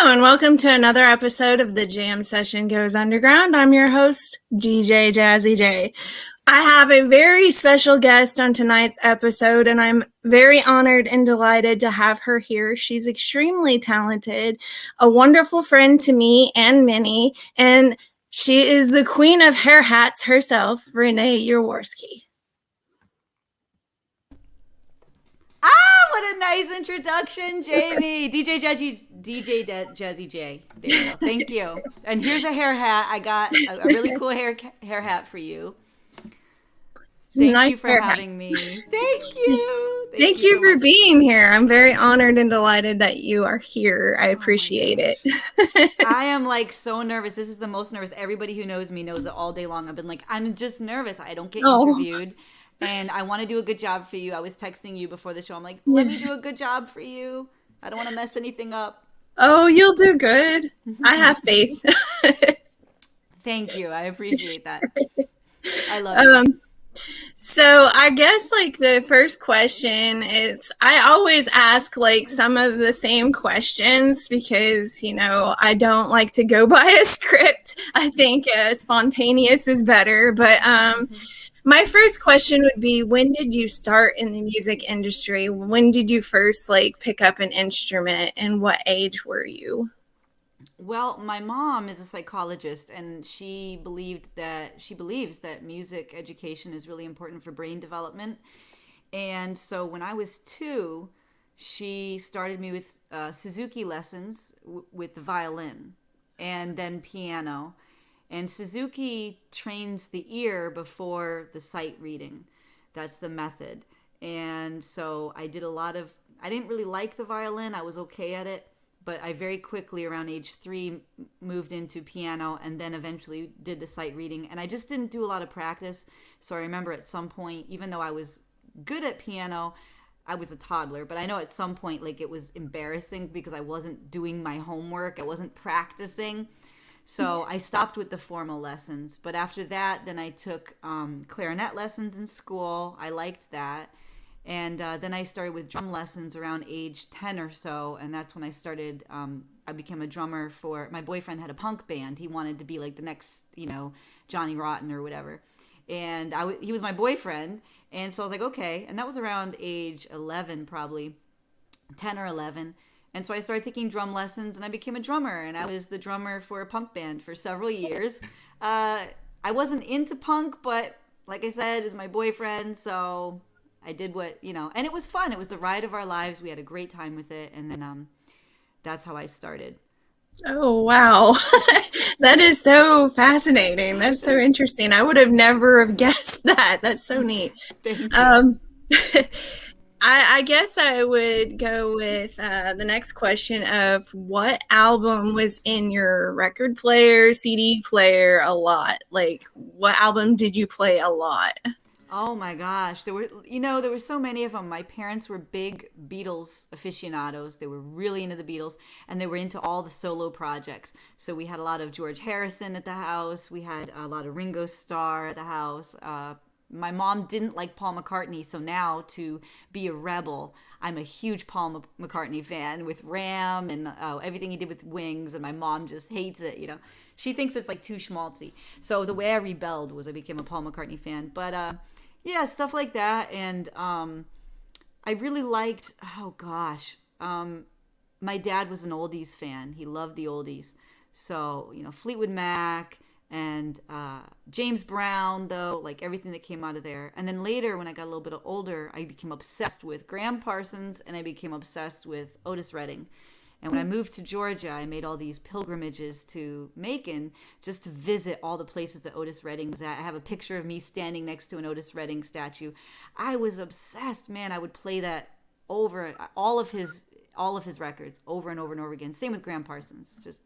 and welcome to another episode of The Jam Session Goes Underground. I'm your host, GJ Jazzy J. I have a very special guest on tonight's episode, and I'm very honored and delighted to have her here. She's extremely talented, a wonderful friend to me and many, and she is the queen of hair hats herself, Renee Yaworsky. What a nice introduction, Jamie. DJ Jazzy J. There you go. Thank you. And here's a hair hat. I got a really cool hair hat for you. Thank you for having me. Thank you. Thank you for being here. I'm very honored and delighted that you are here. I appreciate it. I am like so nervous. This is the most nervous. Everybody who knows me knows it all day long. I've been like, I'm just nervous. I don't get interviewed. And I want to do a good job for you. I was texting you before the show. I'm like, let me do a good job for you. I don't want to mess anything up. Oh, you'll do good. I have faith. Thank you. I appreciate that. I love you. So I guess like the first question is, I always ask like some of the same questions because, you know, I don't like to go by a script. I think spontaneous is better. But my first question would be, when did you start in the music industry? When did you first like pick up an instrument, and what age were you? Well, my mom is a psychologist, and she believes that music education is really important for brain development. And so when I was 2, she started me with Suzuki lessons with the violin and then piano. And Suzuki trains the ear before the sight reading. That's the method. And so I didn't really like the violin. I was okay at it. But I very quickly, around age 3, moved into piano and then eventually did the sight reading. And I just didn't do a lot of practice. So I remember at some point, even though I was good at piano, I was a toddler. But I know at some point, like, it was embarrassing because I wasn't doing my homework. I wasn't practicing. So I stopped with the formal lessons. But after that, then I took clarinet lessons in school. I liked that. And then I started with drum lessons around age 10 or so. And that's when I started, I became a drummer for, my boyfriend had a punk band. He wanted to be like the next, Johnny Rotten or whatever. And he was my boyfriend. And so I was like, okay. And that was around age 11, probably 10 or 11. And so I started taking drum lessons and I became a drummer. And I was the drummer for a punk band for several years. I wasn't into punk, but like I said, it was my boyfriend. So I did what, and it was fun. It was the ride of our lives. We had a great time with it. And then that's how I started. Oh, wow. That is so fascinating. That's so interesting. I would have never have guessed that. That's so neat. Thank you. I guess I would go with the next question of what album was in your record player, CD player a lot? Like, what album did you play a lot? Oh my gosh. There were so many of them. My parents were big Beatles aficionados. They were really into the Beatles, and they were into all the solo projects. So we had a lot of George Harrison at the house. We had a lot of Ringo Starr at the house. My mom didn't like Paul McCartney, so now to be a rebel, I'm a huge Paul McCartney fan with Ram and everything he did with Wings, and my mom just hates it, She thinks it's like too schmaltzy. So the way I rebelled was I became a Paul McCartney fan. But yeah, stuff like that. And I really liked, my dad was an oldies fan. He loved the oldies. So, Fleetwood Mac and James Brown, though, like everything that came out of there. And then later, when I got a little bit older, I became obsessed with Graham Parsons and I became obsessed with Otis Redding. And when I moved to Georgia, I made all these pilgrimages to Macon just to visit all the places that Otis Redding was at. I have a picture of me standing next to an Otis Redding statue. I was obsessed, man. I would play that over all of his records over and over and over again. Same with Graham Parsons.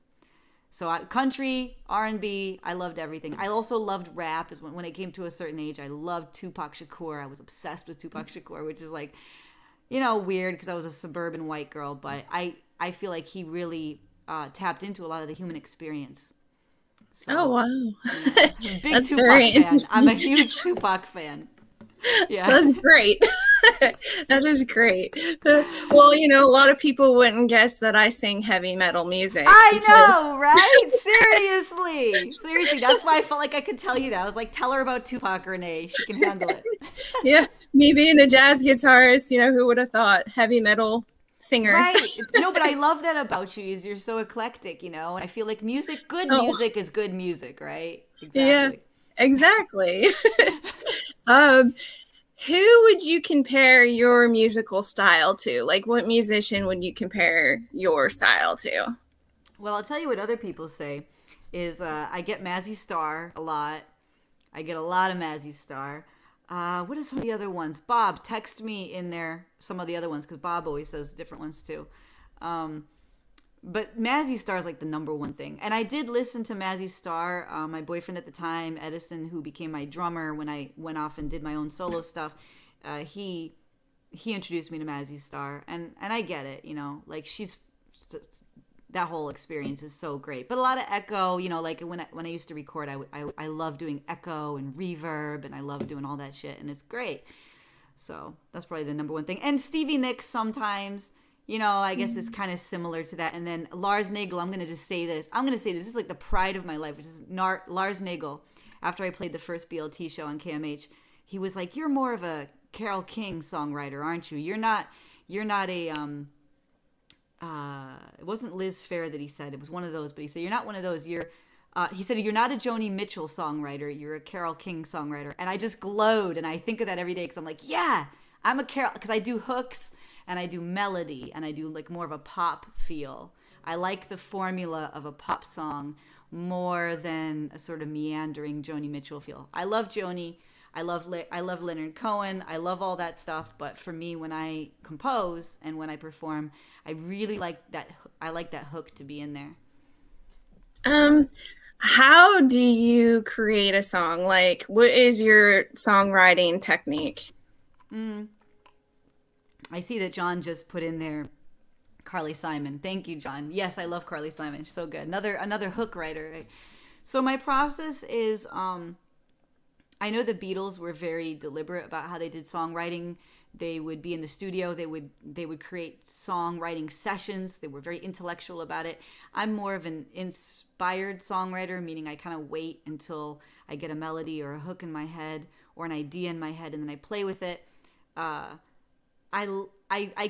Country, R&B, I loved everything. I also loved rap. When it came to a certain age, I loved Tupac Shakur. I was obsessed with Tupac Shakur, which is like, weird because I was a suburban white girl. But I feel like he really tapped into a lot of the human experience. So, oh, wow. Big That's Tupac very fan. interesting. I'm a huge Tupac fan. Yeah. That's great. That is great. Well, a lot of people wouldn't guess that I sing heavy metal music I because, know, right? Seriously. Seriously. That's why I felt like I could tell you that. I was like, tell her about Tupac, Renee. She can handle it. yeah, me being a jazz guitarist, who would have thought heavy metal singer? Right. No, but I love that about you is you're so eclectic, I feel like good Oh, music is good music, right? yeah, Exactly. exactly. um, who would you compare your musical style to? Like, what musician would you compare your style to? Well, I'll tell you what other people say is I get Mazzy Star a lot. I get a lot of Mazzy Star. What are some of the other ones? Bob, text me in there some of the other ones because Bob always says different ones too. Um, but Mazzy Star is like the number one thing. And I did listen to Mazzy Star. My boyfriend at the time, Edison, who became my drummer when I went off and did my own solo stuff, he introduced me to Mazzy Star, and I get it. Like she's that whole experience is so great. But a lot of echo, like when I used to record, I love doing echo and reverb, and I love doing all that shit, and it's great. So that's probably the number one thing. And Stevie Nicks sometimes, I guess it's kind of similar to that. And then Lars Nagel, I'm going to just say this. I'm going to say this. This is like the pride of my life, which is Lars Nagel. After I played the first BLT show on KMH, he was like, "You're more of a Carole King songwriter, aren't you? You're not a it wasn't Liz Phair that he said. It was one of those, but he said, you're not one of those. He said, you're not a Joni Mitchell songwriter. You're a Carole King songwriter." And I just glowed. And I think of that every day because I'm like, yeah, I'm a Carole, because I do hooks and I do melody and I do like more of a pop feel. I like the formula of a pop song more than a sort of meandering Joni Mitchell feel. I love Joni. I love Leonard Cohen. I love all that stuff. But for me, when I compose and when I perform, I really like that. I like that hook to be in there. Um, how do you create a song? Like, what is your songwriting technique? Mm. I see that John just put in there Carly Simon. Thank you, John. Yes, I love Carly Simon. She's so good. Another hook writer. Right? So my process is I know the Beatles were very deliberate about how they did songwriting. They would be in the studio. They would create songwriting sessions. They were very intellectual about it. I'm more of an inspired songwriter, meaning I kind of wait until I get a melody or a hook in my head or an idea in my head, and then I play with it. I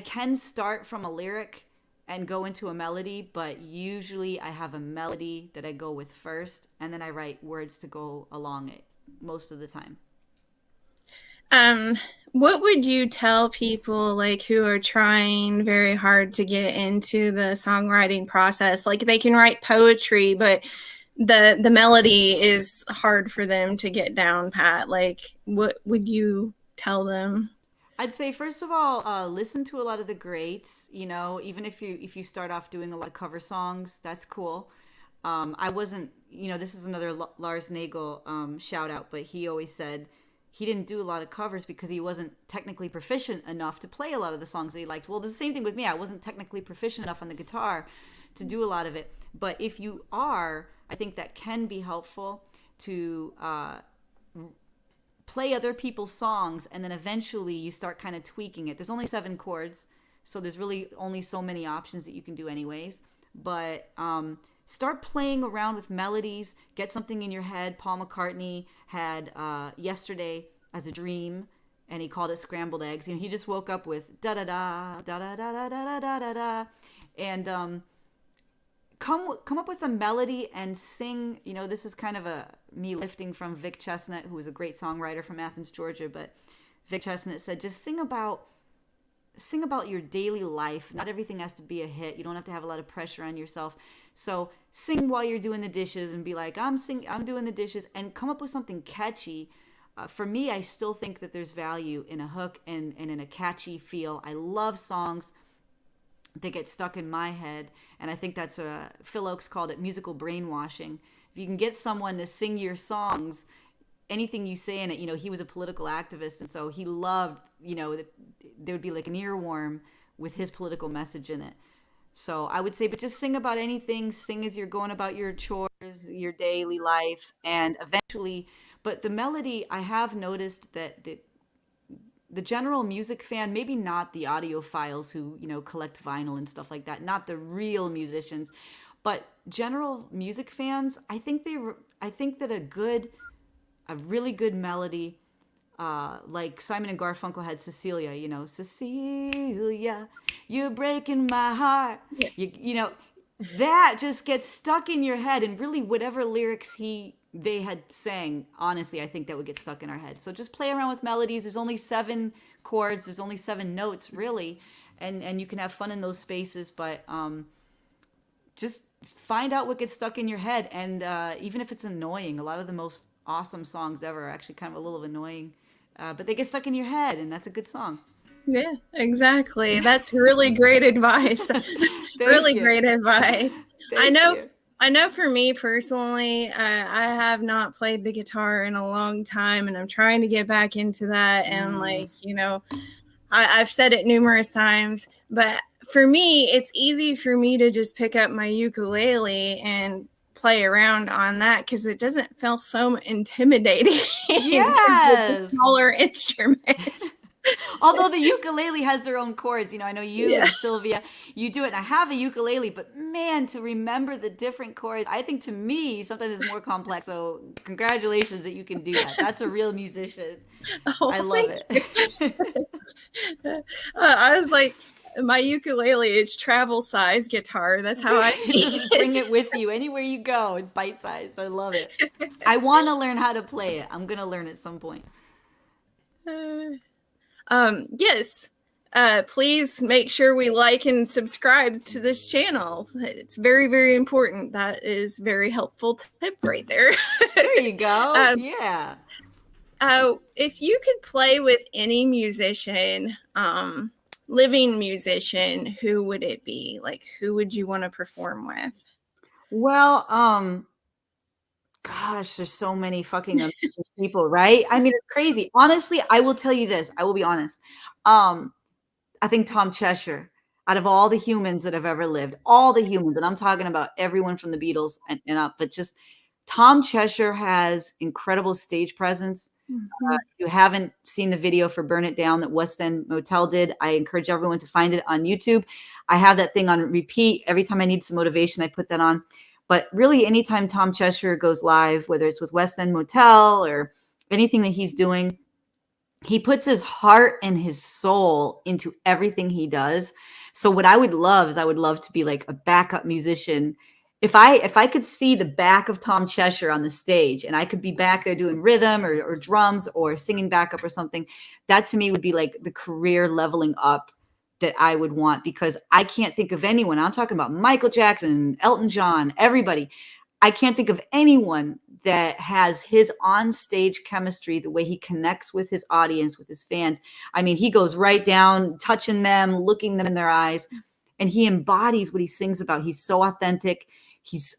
can start from a lyric and go into a melody, but usually I have a melody that I go with first, and then I write words to go along it most of the time. Um, what would you tell people like who are trying very hard to get into the songwriting process? Like they can write poetry, but the melody is hard for them to get down pat. Like what would you tell them? I'd say first of all, listen to a lot of the greats. Even if you start off doing a lot of cover songs, that's cool. I wasn't, this is another Lars Nagel shout out, but he always said he didn't do a lot of covers because he wasn't technically proficient enough to play a lot of the songs that he liked. Well, the same thing with me. I wasn't technically proficient enough on the guitar to do a lot of it. But if you are, I think that can be helpful to play other people's songs, and then eventually you start kind of tweaking it. There's only 7 chords, so there's really only so many options that you can do anyways. But start playing around with melodies, get something in your head. Paul McCartney had Yesterday as a Dream, and he called it Scrambled Eggs. He just woke up with da da da da da da da da da da da, and come up with a melody and sing. This is kind of me lifting from Vic Chestnut, who was a great songwriter from Athens, Georgia. But Vic Chestnut said, just sing about your daily life. Not everything has to be a hit. You don't have to have a lot of pressure on yourself. So sing while you're doing the dishes and be like, I'm doing the dishes, and come up with something catchy. For me, I still think that there's value in a hook and in a catchy feel. I love songs that get stuck in my head, and I think that's Phil Oakes called it musical brainwashing. If you can get someone to sing your songs, anything you say in it, he was a political activist, and so he loved, there would be like an earworm with his political message in it. So I would say, but just sing about anything, sing as you're going about your chores, your daily life, and eventually, but the melody, I have noticed that the general music fan, maybe not the audiophiles who, collect vinyl and stuff like that, not the real musicians, but general music fans, I think that a really good melody, like Simon and Garfunkel had Cecilia, Cecilia, you're breaking my heart. Yeah. That just gets stuck in your head, and really whatever lyrics they had sang, honestly, I think that would get stuck in our head. So just play around with melodies. There's only 7 chords. There's only 7 notes, really. And you can have fun in those spaces. But just find out what gets stuck in your head. And even if it's annoying, a lot of the most awesome songs ever are actually kind of a little annoying. But they get stuck in your head, and that's a good song. Yeah, exactly. That's really great advice. Really great advice. I know for me personally, I have not played the guitar in a long time, and I'm trying to get back into that. And I've said it numerous times, but for me, it's easy for me to just pick up my ukulele and play around on that because it doesn't feel so intimidating. Yes. Smaller instruments. Although the ukulele has their own chords, I know you and Sylvia, you do it. And I have a ukulele, but man, to remember the different chords, I think to me, sometimes it's more complex. So congratulations that you can do that. That's a real musician. I love it. I was like, my ukulele, it's travel size guitar. That's how I see it. Bring it with you anywhere you go. It's bite sized. I love it. I want to learn how to play it. I'm going to learn at some point. Yes. Please make sure we like and subscribe to this channel. It's very, very important. That is very helpful tip right there. There you go. Yeah. If you could play with any musician, living musician, who would it be? Like, who would you want to perform with? Well, gosh, there's so many fucking amazing people, right? I mean, it's crazy. Honestly, I will tell you this. I will be honest. I think Tom Cheshire, out of all the humans that have ever lived, all the humans, and I'm talking about everyone from the Beatles and up, but just Tom Cheshire has incredible stage presence. Mm-hmm. You haven't seen the video for Burn It Down that West End Motel did. I encourage everyone to find it on YouTube. I have that thing on repeat. Every time I need some motivation, I put that on. But really, anytime Tom Cheshire goes live, whether it's with West End Motel or anything that he's doing, he puts his heart and his soul into everything he does. So what I would love is I would love to be like a backup musician. If I could see the back of Tom Cheshire on the stage and I could be back there doing rhythm or drums or singing backup or something, that to me would be like the career leveling up that I would want, because I can't think of anyone. I'm talking about Michael Jackson, Elton John, everybody. I can't think of anyone that has his on-stage chemistry, the way he connects with his audience, with his fans. I mean, he goes right down, touching them, looking them in their eyes, and he embodies what he sings about. He's so authentic. He's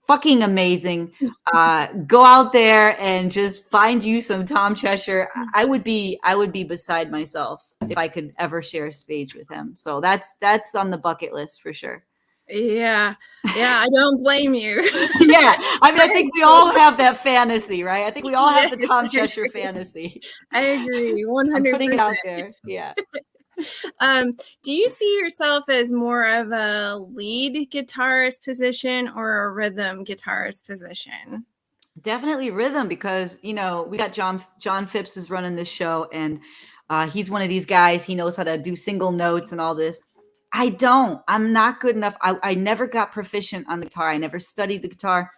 fucking amazing. Go out there and just find you some Tom Cheshire. I would be beside myself if I could ever share a stage with him. So that's on the bucket list for sure. Yeah, I don't blame you. Yeah, I mean, I think we all have that fantasy, right? I think we all have the Tom Cheshire fantasy. I agree, 100%. I'm putting it out there. Yeah. Do you see yourself as more of a lead guitarist position or a rhythm guitarist position? Definitely rhythm, because we got John Phipps is running this show, and he's one of these guys. He knows how to do single notes and all this. I'm not good enough. I never got proficient on the guitar. I never studied the guitar.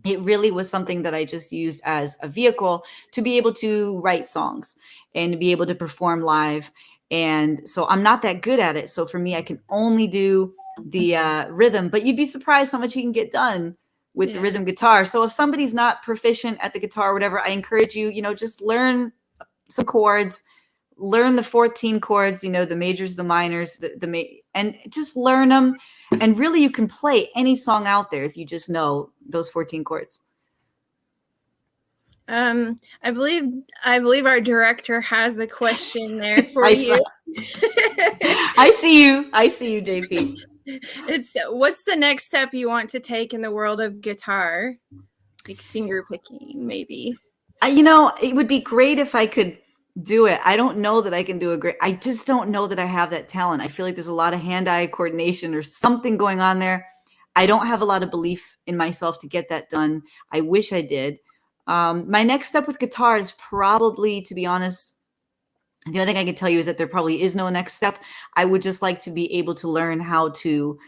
It really was something that I just used as a vehicle to be able to write songs and to be able to perform live. And so I'm not that good at it. So for me, I can only do the rhythm, but you'd be surprised how much you can get done with the rhythm guitar. So if somebody's not proficient at the guitar or whatever, I encourage you, just learn some chords, learn the 14 chords, the majors, the minors, and just learn them. And really you can play any song out there if you just know those 14 chords. I believe our director has a question there for you. I see you, JP. It's what's the next step you want to take in the world of guitar? Like finger picking, maybe. It would be great if I could Do it. I don't know that I can do I just don't know that I have that talent. I feel like there's a lot of hand-eye coordination or something going on there. I don't have a lot of belief in myself to get that done. I wish I did. My next step with guitar is probably, to be honest, the only thing I can tell you is that there probably is no next step. I would just like to be able to learn how to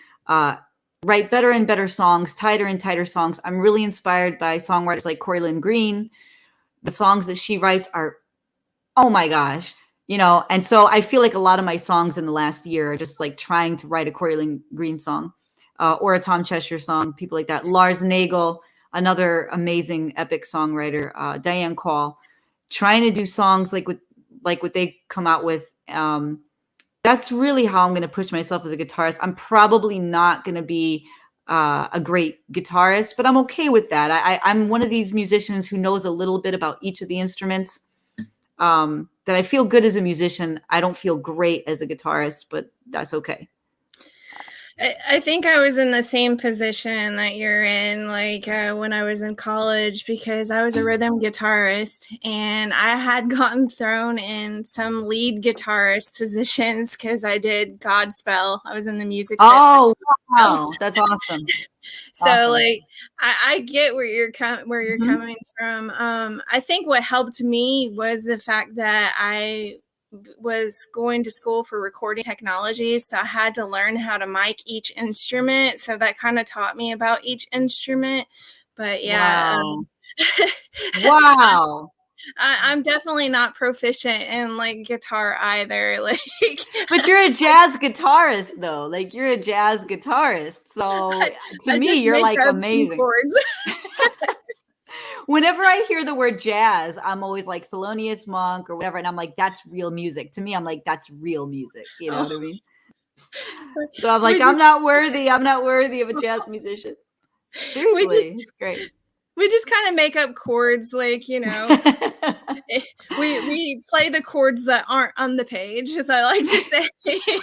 write better and better songs, tighter and tighter songs. I'm really inspired by songwriters like Corey Lynn Green. The songs that she writes are, oh my gosh, and so I feel like a lot of my songs in the last year are just like trying to write a Corey Lynn Green song or a Tom Cheshire song, people like that. Lars Nagel, another amazing epic songwriter, Diane Call, trying to do songs like what they come out with. That's really how I'm going to push myself as a guitarist. I'm probably not going to be a great guitarist, but I'm okay with that. I'm one of these musicians who knows a little bit about each of the instruments. That I feel good as a musician. I don't feel great as a guitarist, but that's okay. I think I was in the same position that you're in, like when I was in college, because I was a rhythm guitarist and I had gotten thrown in some lead guitarist positions because I did Godspell. I was in the music. Oh, wow. That's awesome. So awesome. Like I get where you're coming from. I think what helped me was the fact that I was going to school for recording technology, so I had to learn how to mic each instrument, so that kind of taught me about each instrument. But yeah, wow. I'm definitely not proficient in like guitar either. Like, but you're a jazz guitarist though. Like you're a jazz guitarist. So to me, you're like amazing. Whenever I hear the word jazz, I'm always like Thelonious Monk or whatever. And I'm like, that's real music. To me, I'm like, that's real music. You know what I mean? So I'm like, I'm not worthy of a jazz musician. Seriously, it's great. We just kind of make up chords, like, we play the chords that aren't on the page, as I like to say.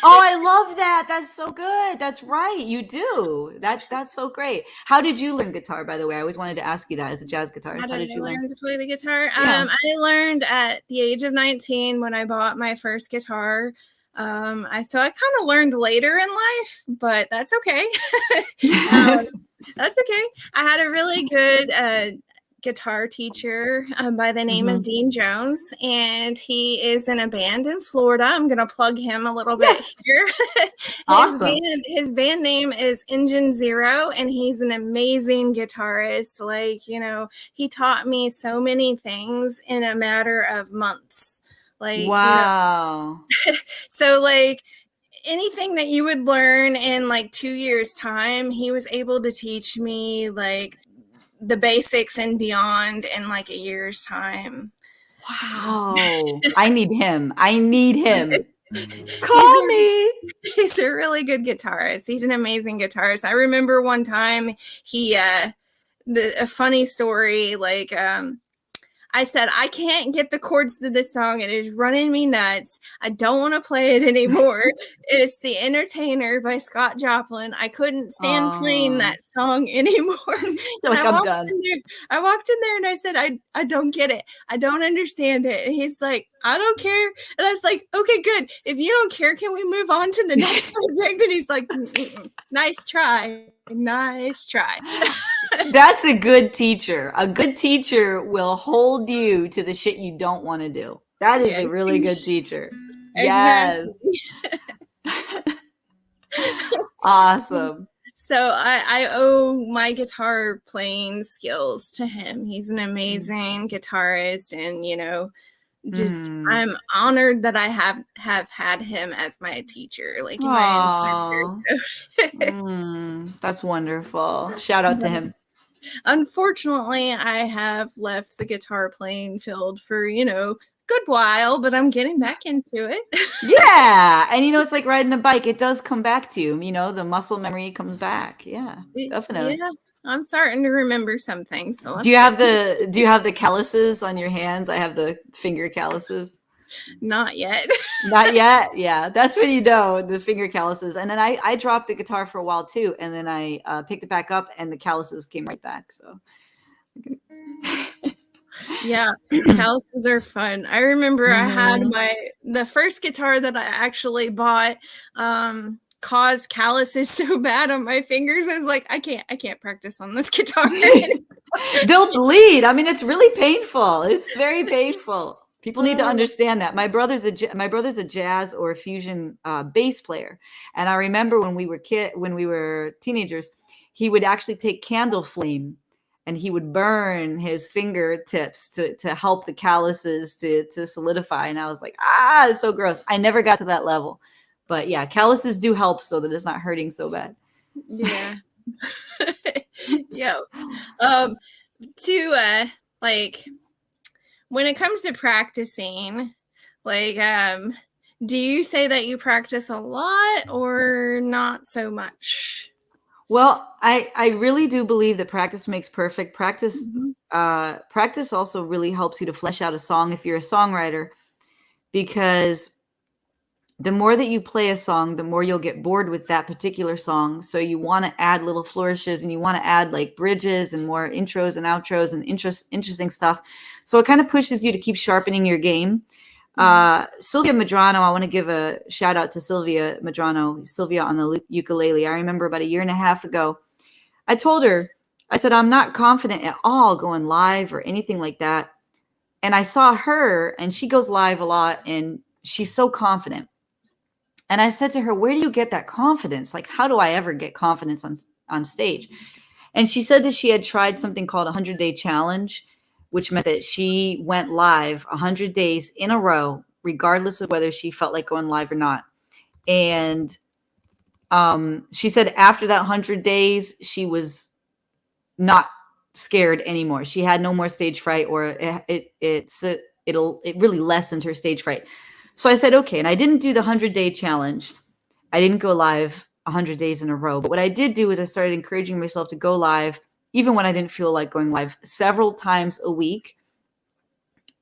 Oh, I love that. That's so good. That's right. You do. That's so great. How did you learn guitar, by the way? I always wanted to ask you that as a jazz guitarist. How did you learn to play the guitar? Yeah. I learned at the age of 19 when I bought my first guitar. I kind of learned later in life, but that's okay. That's okay. I had a really good guitar teacher by the name of Dean Jones, and he is in a band in Florida. I'm going to plug him a little bit here. Awesome. His band name is Engine Zero, and he's an amazing guitarist. Like, he taught me so many things in a matter of months. Like, wow. So like, anything that you would learn in like 2 years time, he was able to teach me like the basics and beyond in like a year's time. Wow. I need him. Call me. He's a really good guitarist. He's an amazing guitarist. I remember one time a funny story, like, I said, I can't get the chords to this song. It is running me nuts. I don't want to play it anymore. It's The Entertainer by Scott Joplin. I couldn't stand playing that song anymore. Like, I'm done. I walked in there and I said, I don't get it. I don't understand it. And he's like, I don't care. And I was like, okay, good. If you don't care, can we move on to the next subject? And he's like, nice try. Nice try. That's a good teacher. A good teacher will hold you to the shit you don't want to do. That is a really good teacher. Exactly. Yes. Awesome. So I owe my guitar playing skills to him. He's an amazing guitarist, and I'm honored that I have had him as my teacher, like my instructor. That's wonderful. Shout out to him. Unfortunately, I have left the guitar playing field for good while, but I'm getting back into it. Yeah. And it's like riding a bike. It does come back to you. The muscle memory comes back. Yeah, definitely. Yeah. I'm starting to remember some things. So do you have the calluses on your hands? I have the finger calluses. Not yet. Not yet. Yeah. That's when the finger calluses. And then I dropped the guitar for a while too. And then I picked it back up and the calluses came right back. So Yeah, calluses are fun. I remember I had the first guitar that I actually bought caused calluses so bad on my fingers. I was like, I can't practice on this guitar anymore. They'll bleed. I mean, it's really painful. It's very painful. People need to understand that. My brother's a jazz or fusion bass player, and I remember when we were teenagers, he would actually take candle flame and he would burn his fingertips to help the calluses to solidify. And I was like, it's so gross. I never got to that level, but yeah, calluses do help so that it's not hurting so bad. Yeah. Yeah. Like when it comes to practicing, like do you say that you practice a lot or not so much? Well, I really do believe that practice makes perfect. Practice also really helps you to flesh out a song if you're a songwriter, because the more that you play a song, the more you'll get bored with that particular song. So you want to add little flourishes and you want to add like bridges and more intros and outros and interesting stuff. So it kind of pushes you to keep sharpening your game. Sylvia Medrano, I want to give a shout out to Sylvia Medrano, Sylvia on the ukulele. I remember about 1.5 years ago, I told her, I said, I'm not confident at all going live or anything like that. And I saw her and she goes live a lot and she's so confident. And I said to her, where do you get that confidence? Like, how do I ever get confidence on stage? And she said that she had tried something called a 100-day challenge, which meant that she went live 100 days in a row, regardless of whether she felt like going live or not. And she said after that 100 days, she was not scared anymore. She had no more stage fright, or it really lessened her stage fright. So I said, okay. And I didn't do the 100-day challenge. I didn't go live 100 days in a row. But what I did do is I started encouraging myself to go live, even when I didn't feel like going live, several times a week.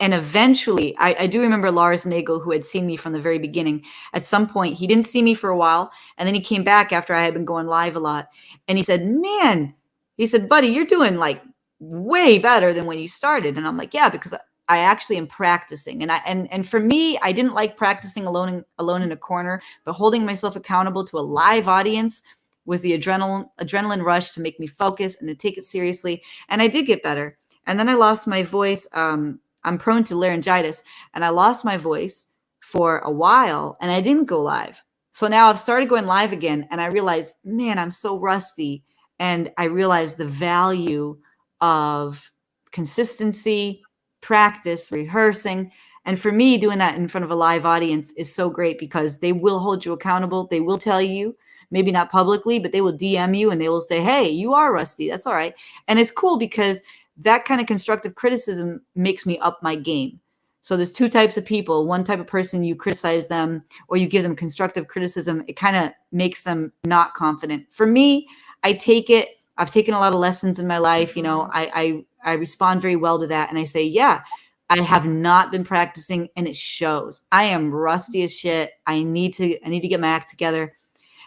And eventually, I do remember Lars Nagel, who had seen me from the very beginning. At some point, he didn't see me for a while. And then he came back after I had been going live a lot. And he said, man, he said, buddy, you're doing like way better than when you started. And I'm like, yeah, because I actually am practicing. And for me, I didn't like practicing alone in a corner, but holding myself accountable to a live audience was the adrenaline rush to make me focus and to take it seriously. And I did get better. And then I lost my voice. I'm prone to laryngitis, and I lost my voice for a while and I didn't go live. So now I've started going live again, and I realized, man, I'm so rusty. And I realized the value of consistency, practice, rehearsing. And for me, doing that in front of a live audience is so great because they will hold you accountable. They will tell you, maybe not publicly, but they will DM you and they will say, hey, you are rusty. That's all right. And it's cool because that kind of constructive criticism makes me up my game. So there's two types of people. One type of person, you criticize them or you give them constructive criticism. It kind of makes them not confident. For me, I take it. I've taken a lot of lessons in my life. You know, I respond very well to that. And I say, yeah, I have not been practicing and it shows. I am rusty as shit. I need to get my act together.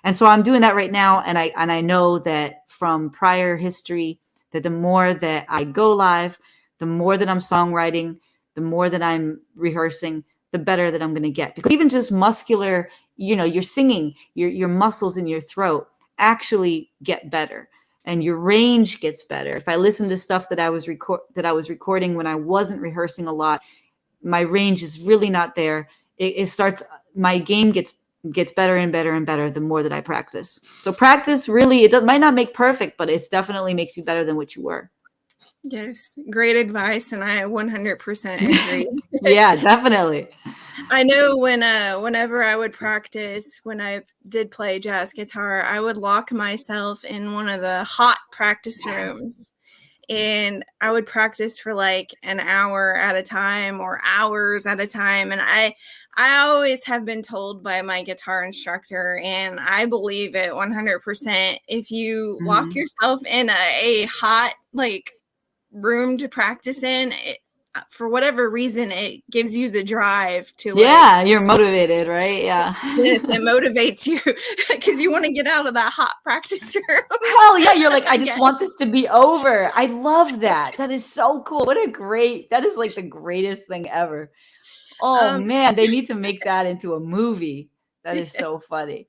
And so I'm doing that right now. And I know that from prior history, that the more that I go live, the more that I'm songwriting, the more that I'm rehearsing, the better that I'm going to get. Because even just muscular, you know, you're singing, your muscles in your throat actually get better and your range gets better. If I listen to stuff that I was recording when I wasn't rehearsing a lot, my range is really not there. It starts, my game gets better and better and better the more that I practice. So practice really, might not make perfect, but it definitely makes you better than what you were. Yes, great advice, and I 100% agree. Yeah, definitely. I know whenever I would practice, when I did play jazz guitar, I would lock myself in one of the hot practice rooms, and I would practice for like an hour at a time or hours at a time. And I always have been told by my guitar instructor, and I believe it 100%. If you lock yourself in a hot like room to practice in, for whatever reason, it gives you the drive to Yeah, you're motivated, right? Yeah. Yes, it motivates you because you want to get out of that hot practice room. Hell yeah, you're like, I just want this to be over. I love that. That is so cool. That is like the greatest thing ever. Oh man, they need to make that into a movie. That is so funny.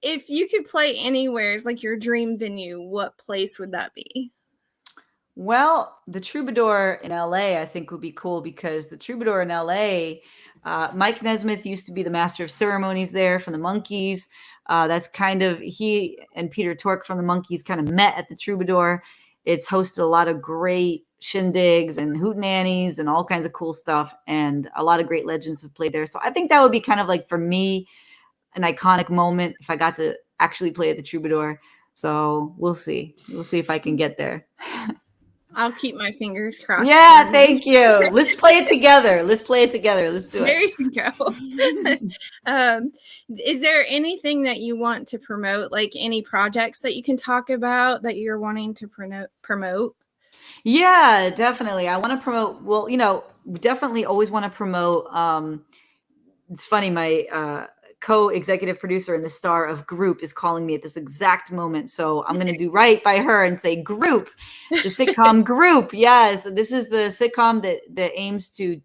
If you could play anywhere, it's like your dream venue, what place would that be? Well, the Troubadour in LA, I think would be cool because the Troubadour in LA, Mike Nesmith used to be the master of ceremonies there from the Monkees. That's kind of, he and Peter Tork from the Monkees kind of met at the Troubadour. It's hosted a lot of great shindigs and hootenannies and all kinds of cool stuff. And a lot of great legends have played there. So I think that would be kind of like, for me, an iconic moment if I got to actually play at the Troubadour. So we'll see. We'll see if I can get there. I'll keep my fingers crossed. Yeah, thank you. Let's play it together. Let's play it together. Let's do it. There you go. Is there anything that you want to promote, like any projects that you can talk about that you're wanting to promote? Yeah, definitely. I want to promote, well, we definitely always want to promote. It's funny, my co-executive producer and the star of Group is calling me at this exact moment. So I'm going to do right by her and say Group, the sitcom Group. Yes. This is the sitcom that aims to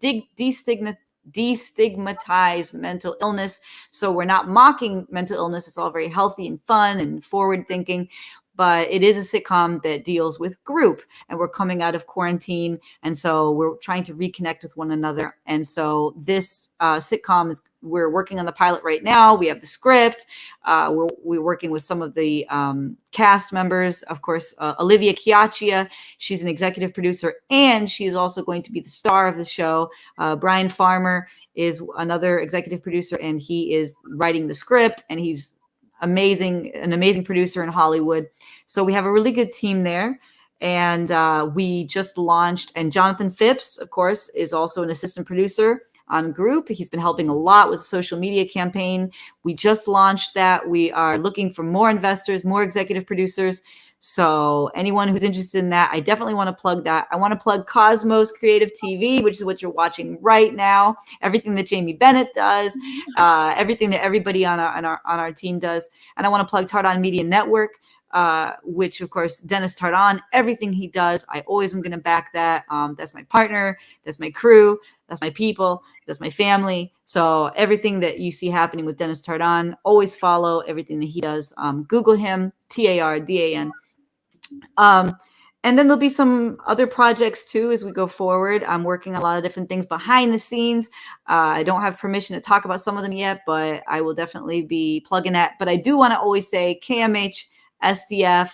destigmatize mental illness. So we're not mocking mental illness. It's all very healthy and fun and forward thinking. But it is a sitcom that deals with group, and we're coming out of quarantine. And so we're trying to reconnect with one another. And so this sitcom we're working on the pilot right now. We have the script. We're working with some of the cast members. Of course, Olivia Chiachia, she's an executive producer, and she is also going to be the star of the show. Brian Farmer is another executive producer, and he is writing the script, and he's an amazing producer in Hollywood. So we have a really good team there. And we just launched, and Jonathan Phipps, of course, is also an assistant producer on Group. He's been helping a lot with the social media campaign. We just launched that. We are looking for more investors, more executive producers. So anyone who's interested in that, I definitely want to plug that. I want to plug Cosmos Creative TV, which is what you're watching right now. Everything that Jaime Bennett does, everything that everybody on our team does. And I want to plug Tardon Media Network, which of course, Dennis Tardon, everything he does, I always am going to back that. That's my partner. That's my crew. That's my people. That's my family. So everything that you see happening with Dennis Tardon, always follow everything that he does. Google him, Tardan. And then there'll be some other projects too as we go forward. I'm working on a lot of different things behind the scenes. I don't have permission to talk about some of them yet, but I will definitely be plugging that. But I do want to always say KMH, SDF,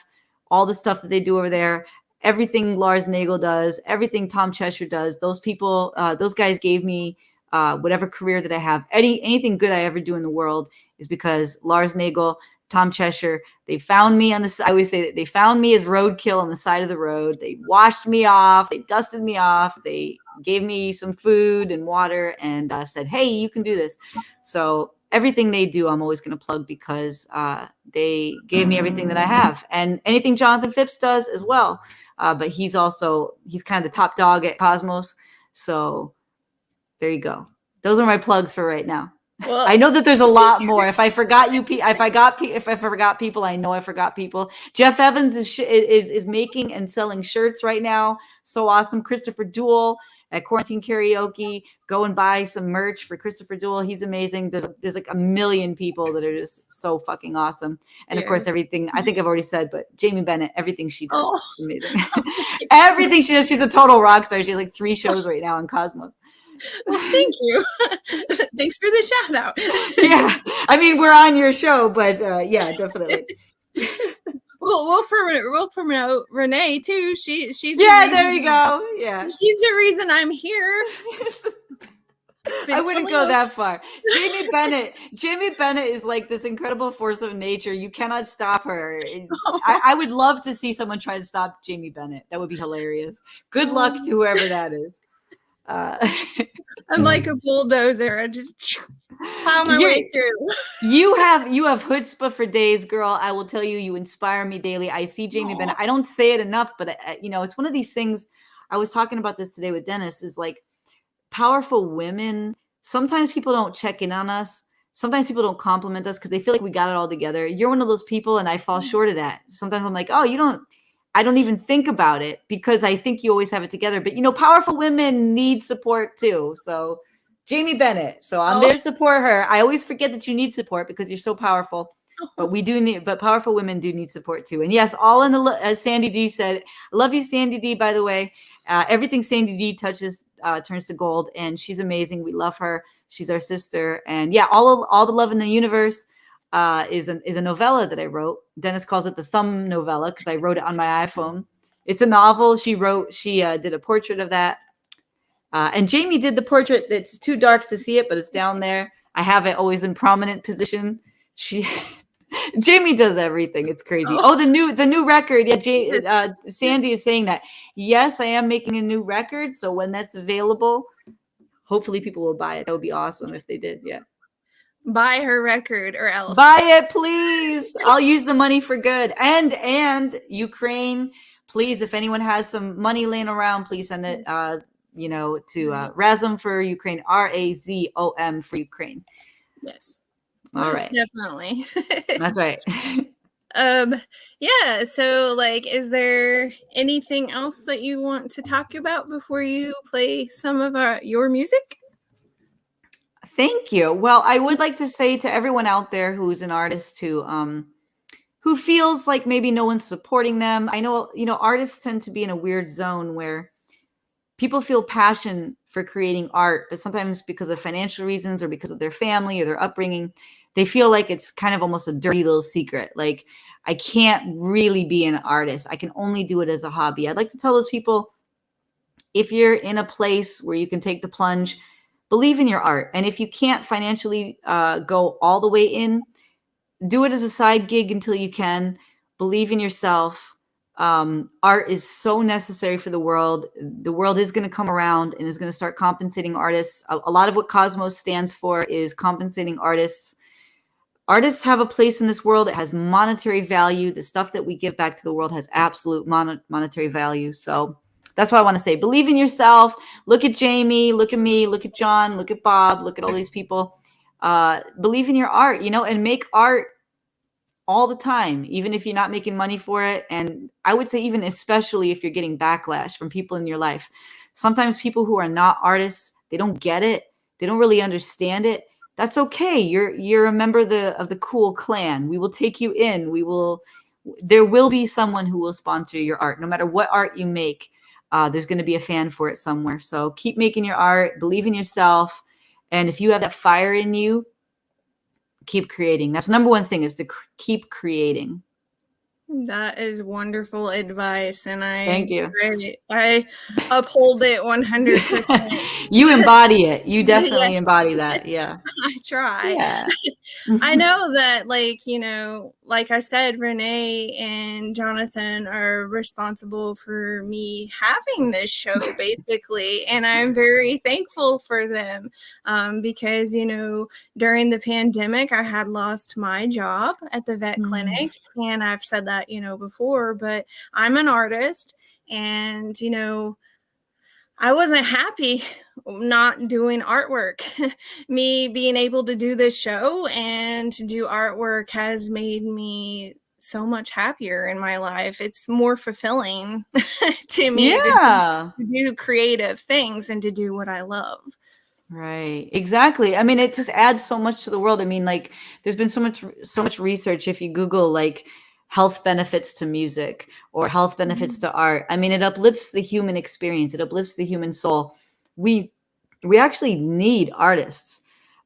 all the stuff that they do over there, everything Lars Nagel does, everything Tom Cheshire does. Those people, those guys gave me whatever career that I have. Anything good I ever do in the world is because Lars Nagel, Tom Cheshire, they found me on this. I always say that they found me as roadkill on the side of the road. They washed me off. They dusted me off. They gave me some food and water and said, hey, you can do this. So everything they do, I'm always going to plug because they gave me everything that I have, and anything Jonathan Phipps does as well. But he's kind of the top dog at Cosmos. So there you go. Those are my plugs for right now. Well, I know that there's a lot more. If I forgot people, I know I forgot people. Jeff Evans is making and selling shirts right now. So awesome. Christopher Duell at Quarantine Karaoke. Go and buy some merch for Christopher Duell. He's amazing. There's like a million people that are just so fucking awesome. And of course, everything I think I've already said, but Jaime Bennett, everything she does is amazing. Everything she does, she's a total rock star. She has like 3 shows right now on Cosmos. Well, thank you. Thanks for the shout out. Yeah, I mean, we're on your show, but yeah, definitely. We'll promote Renee too. She's there you go. Yeah, she's the reason I'm here. I wouldn't go that far. Jaime Bennett is like this incredible force of nature. You cannot stop her. I would love to see someone try to stop Jaime Bennett. That would be hilarious. Good luck to whoever that is. I'm like a bulldozer. I just plow my way through. You have chutzpah for days, girl. I will tell you, you inspire me daily. I see Jaime Bennett. I don't say it enough, but it's one of these things. I was talking about this today with Dennis, is like powerful women. Sometimes people don't check in on us. Sometimes people don't compliment us because they feel like we got it all together. You're one of those people, and I fall short of that. Sometimes I'm like, oh, I don't even think about it because I think you always have it together. But, powerful women need support too. So Jaime Bennett. So I'm there to support her. I always forget that you need support because you're so powerful. But powerful women do need support too. And yes, all in the, as Sandy D said, I love you, Sandy D, by the way. Everything Sandy D touches turns to gold, and she's amazing. We love her. She's our sister. And yeah, all the love in the universe is a novella that I wrote. Dennis calls it the thumb novella because I wrote it on my iPhone. It's a novel she wrote. She did a portrait of that. And Jaime did the portrait. It's too dark to see it, but it's down there. I have it always in prominent position. Jaime does everything. It's crazy. Oh, the new record. Yeah, Sandy is saying that. Yes, I am making a new record. So when that's available, hopefully people will buy it. That would be awesome if they did. Yeah. Buy her record or else. Buy it, please. I'll use the money for good. And Ukraine, please, if anyone has some money laying around, please send it to Razom for Ukraine, RAZOM for Ukraine. Yes. All right. Definitely. That's right. Yeah. So, like, is there anything else that you want to talk about before you play some of your music? Thank you. Well, I would like to say to everyone out there who's an artist who feels like maybe no one's supporting them. I know, artists tend to be in a weird zone where people feel passion for creating art, but sometimes because of financial reasons or because of their family or their upbringing, they feel like it's kind of almost a dirty little secret. Like, I can't really be an artist. I can only do it as a hobby. I'd like to tell those people, if you're in a place where you can take the plunge, believe in your art. And if you can't financially go all the way in, do it as a side gig until you can. Believe in yourself. Art is so necessary for the world. The world is going to come around and is going to start compensating artists. A lot of what Cosmos stands for is compensating artists. Artists have a place in this world. It has monetary value. The stuff that we give back to the world has absolute monetary value. So that's what I want to say. Believe in yourself. Look at Jaime. Look at me. Look at John. Look at Bob. Look at all these people. Believe in your art, and make art all the time, even if you're not making money for it. And I would say even especially if you're getting backlash from people in your life. Sometimes people who are not artists, they don't get it. They don't really understand it. That's okay. You're a member of the cool clan. We will take you in. There will be someone who will sponsor your art. No matter what art you make, there's going to be a fan for it somewhere. So keep making your art, believe in yourself. And if you have that fire in you, keep creating. That's the number one thing, is to keep creating. That is wonderful advice, and Thank you. I uphold it 100%. You embody it. You definitely embody that. Yeah. I try. Yeah. I know that, like I said, Renee and Jonathan are responsible for me having this show, basically, and I'm very thankful for them because, during the pandemic, I had lost my job at the vet clinic, and I've said that, before, but I'm an artist, and, I wasn't happy not doing artwork. Me being able to do this show and to do artwork has made me so much happier in my life. It's more fulfilling to me to do creative things and to do what I love. Right. Exactly. I mean, it just adds so much to the world. I mean, like, there's been so much research. If you Google like health benefits to music or health benefits to art, I mean, it uplifts the human experience. It uplifts the human soul. We actually need artists.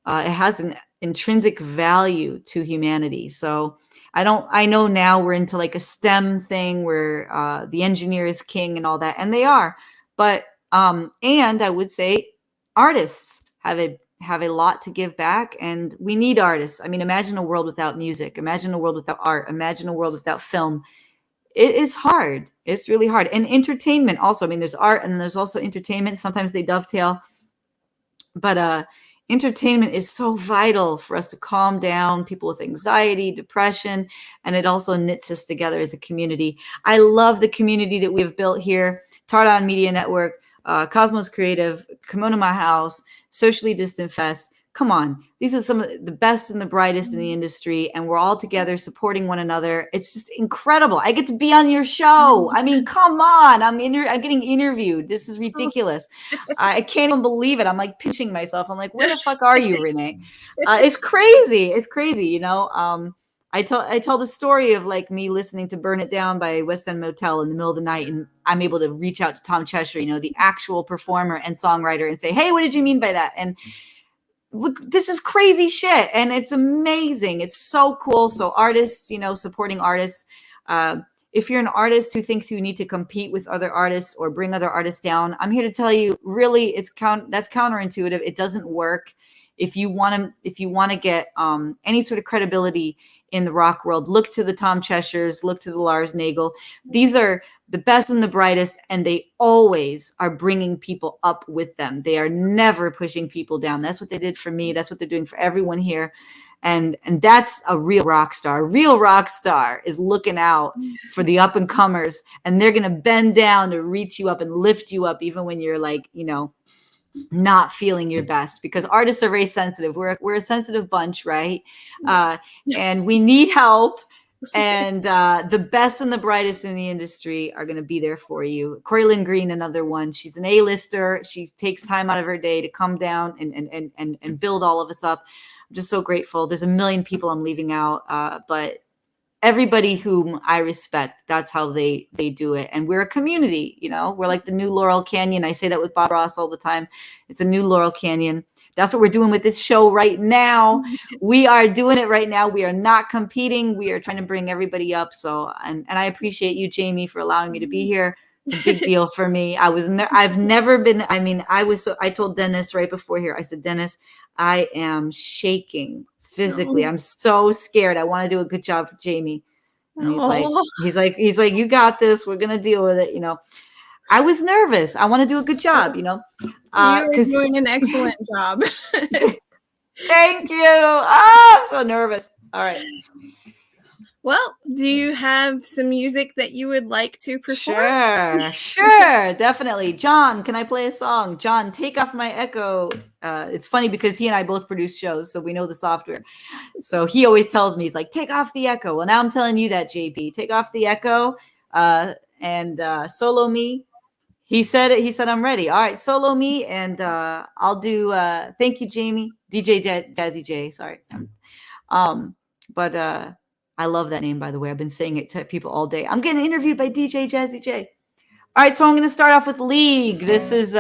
It has an intrinsic value to humanity. So I know now we're into like a STEM thing where the engineer is king and all that, and they are. But and I would say artists have a lot to give back, and we need artists. I mean, imagine a world without music. Imagine a world without art. Imagine a world without film. It is hard. It's really hard. And entertainment also. I mean, there's art and there's also entertainment. Sometimes they dovetail. But entertainment is so vital for us to calm down people with anxiety, depression, and it also knits us together as a community. I love the community that we have built here. Tardon Media Network, Cosmos Creative, Kimono My House, Socially Distant Fest. Come on, these are some of the best and the brightest in the industry, and we're all together supporting one another. It's just incredible. I get to be on your show. I mean, come on, I'm getting interviewed. This is ridiculous. I can't even believe it. I'm like pinching myself. I'm like, where the fuck are you, Renee? It's crazy. It's crazy, you know. I tell the story of like me listening to "Burn It Down" by West End Motel in the middle of the night, and I'm able to reach out to Tom Cheshire, you know, the actual performer and songwriter, and say, "Hey, what did you mean by that?" And look, this is crazy shit, and it's amazing. It's so cool. So artists, you know, supporting artists. If you're an artist who thinks you need to compete with other artists or bring other artists down, I'm here to tell you, really, that's counterintuitive. It doesn't work. If you want to get any sort of credibility in the rock world, look to the Tom Cheshires, look to the Lars Nagel. These are the best and the brightest, and they always are bringing people up with them. They are never pushing people down. That's what they did for me. That's what they're doing for everyone here. And that's a real rock star. A real rock star is looking out for the up and comers, and they're going to bend down to reach you up and lift you up, even when you're like, you know, not feeling your best, because artists are very sensitive. We're a sensitive bunch, right? And we need help. And the best and the brightest in the industry are going to be there for you. Corey Lynn Green, another one. She's an A-lister. She takes time out of her day to come down and build all of us up. I'm just so grateful. There's a million people I'm leaving out, but everybody whom I respect, that's how they do it. And we're a community, you know, we're like the new Laurel Canyon. I say that with Bob Ross all the time. It's a new Laurel Canyon. That's what we're doing with this show right now. We are doing it right now. We are not competing. We are trying to bring everybody up. So, and I appreciate you, Jaime, for allowing me to be here. It's a big deal for me. I've never been, I mean, I told Dennis right before here, I said, Dennis, I am shaking physically. I'm so scared. I want to do a good job for Jaime. And he's like, you got this. We're going to deal with it. You know, I was nervous. I want to do a good job, you know, you're doing an excellent job. Thank you. I'm so nervous. All right. Well, do you have some music that you would like to perform? Sure, definitely. John, can I play a song? John, take off my echo. It's funny because he and I both produce shows, so we know the software. So he always tells me, he's like, take off the echo. Well, now I'm telling you that, JP. Take off the echo and solo me. He said it. He said, I'm ready. All right, solo me, and I'll do thank you, Jaime. DJ Jazzy J, sorry. But I love that name, by the way. I've been saying it to people all day. I'm getting interviewed by DJ Jazzy J. All right, so I'm going to start off with League. This is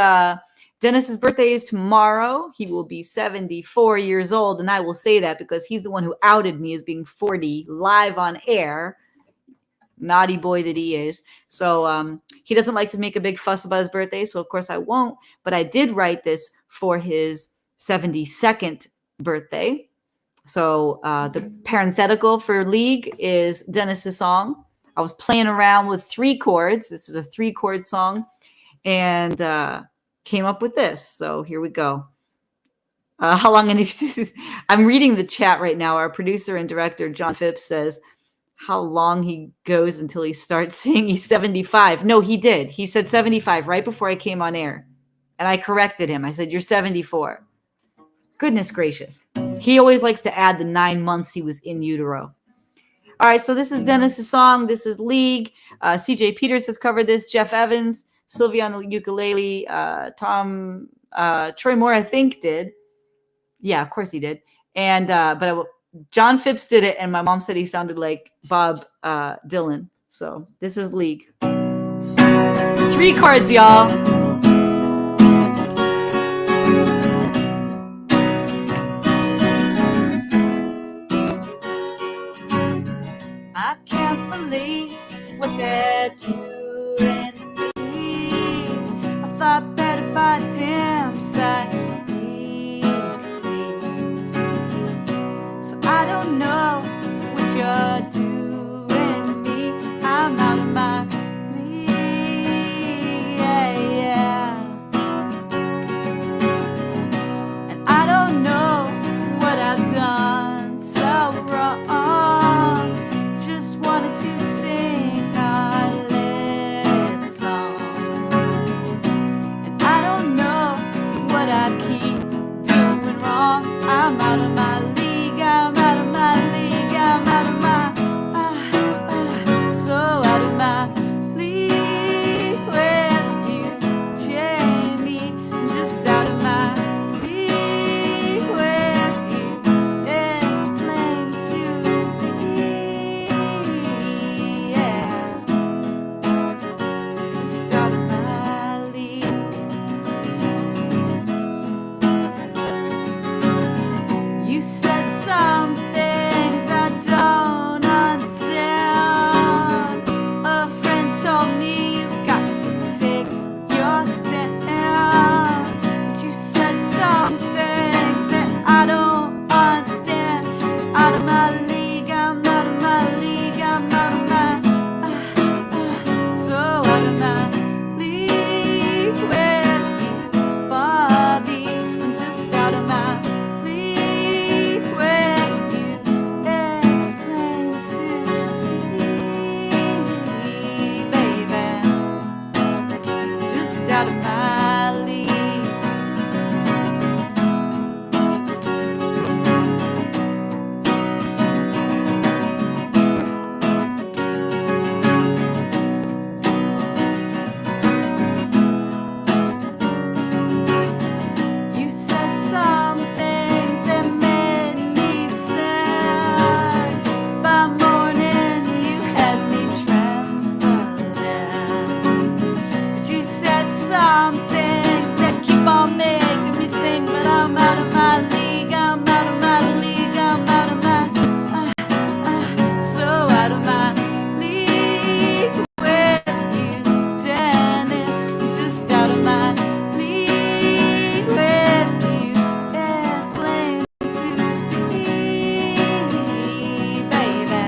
Dennis's birthday is tomorrow. He will be 74 years old, and I will say that because he's the one who outed me as being 40 live on air. Naughty boy that he is. So he doesn't like to make a big fuss about his birthday, so of course I won't. But I did write this for his 72nd birthday. So the parenthetical for League is Dennis's song. I was playing around with 3 chords. This is a 3-chord song, and came up with this. So here we go. How long? I'm reading the chat right now. Our producer and director, John Phipps, says how long he goes until he starts saying he's 75. No, he did. He said 75 right before I came on air, and I corrected him. I said, you're 74. Goodness gracious. He always likes to add the 9 months he was in utero. All right, so this is Dennis's song. This is League. CJ Peters has covered this. Jeff Evans, Sylvia on the ukulele, Troy Moore, I think, did. Yeah, of course he did. And John Phipps did it, and my mom said he sounded like Bob Dylan. So this is League. 3 chords, y'all. I can't believe what they're doing to me. I thought better by damn sight we could see. So I don't know what you're doing to me. I'm out of my league, yeah, yeah. what I keep doing wrong. I'm out of my league, I'm out of my league, I'm out of my, so out of my league with you, Jamie, just out of my league with you, it's plain to see, yeah, just out of my league. You said some things I don't understand. A friend told me you got to take your stand. But you said some things that I don't understand. Out of my league, I'm out of my league, I'm out of my, so out of my league with you, Bobby. I'm just out of my league with you. It's plain to see, baby. Just out of my league. You said some things that made me sad. By morning you had me trembling. But you said some things that keep on making me sing. But I'm out of my league, I'm out of my league, I'm out of my, so out of my league with you, Dennis. Just out of my league with you. It's plain to see, baby.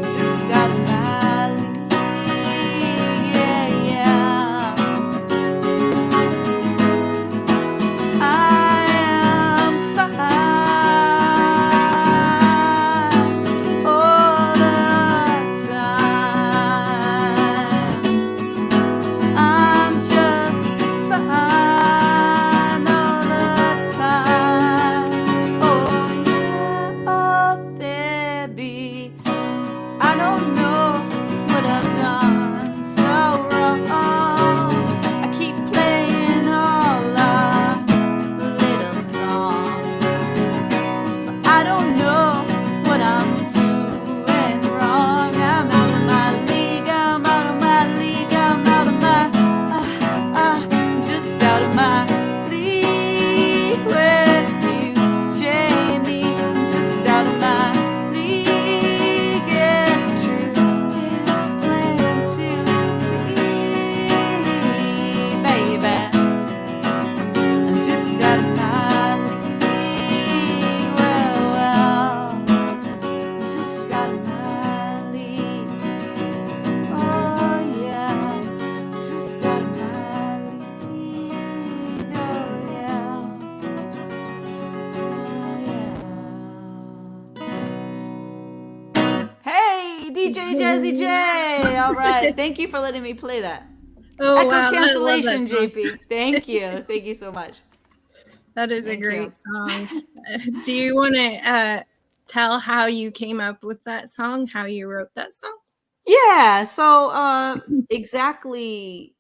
Just out of my league, yeah, yeah. I am fine all the time. I'm just fine all the time. Oh yeah, oh baby, I don't know what I've done so wrong. I keep playing all our little songs, but I don't know what I'm doing wrong. I'm out of my league, I'm out of my league, I'm out of my, just out of my league with you, Jamie. Just out of my league, it's true, it's plain to see, baby. I'm just out of my league, well, just out of my league. Oh yeah, just out of my league. Oh yeah, oh yeah. Hey, DJ Jazzy J. All right, thank you for letting me play that. Oh Echo wow, I love cancellation, that song. JP. Thank you. Thank you so much. That is a Thank you. great song. Do you want to tell how you came up with that song? How you wrote that song? Yeah, so exactly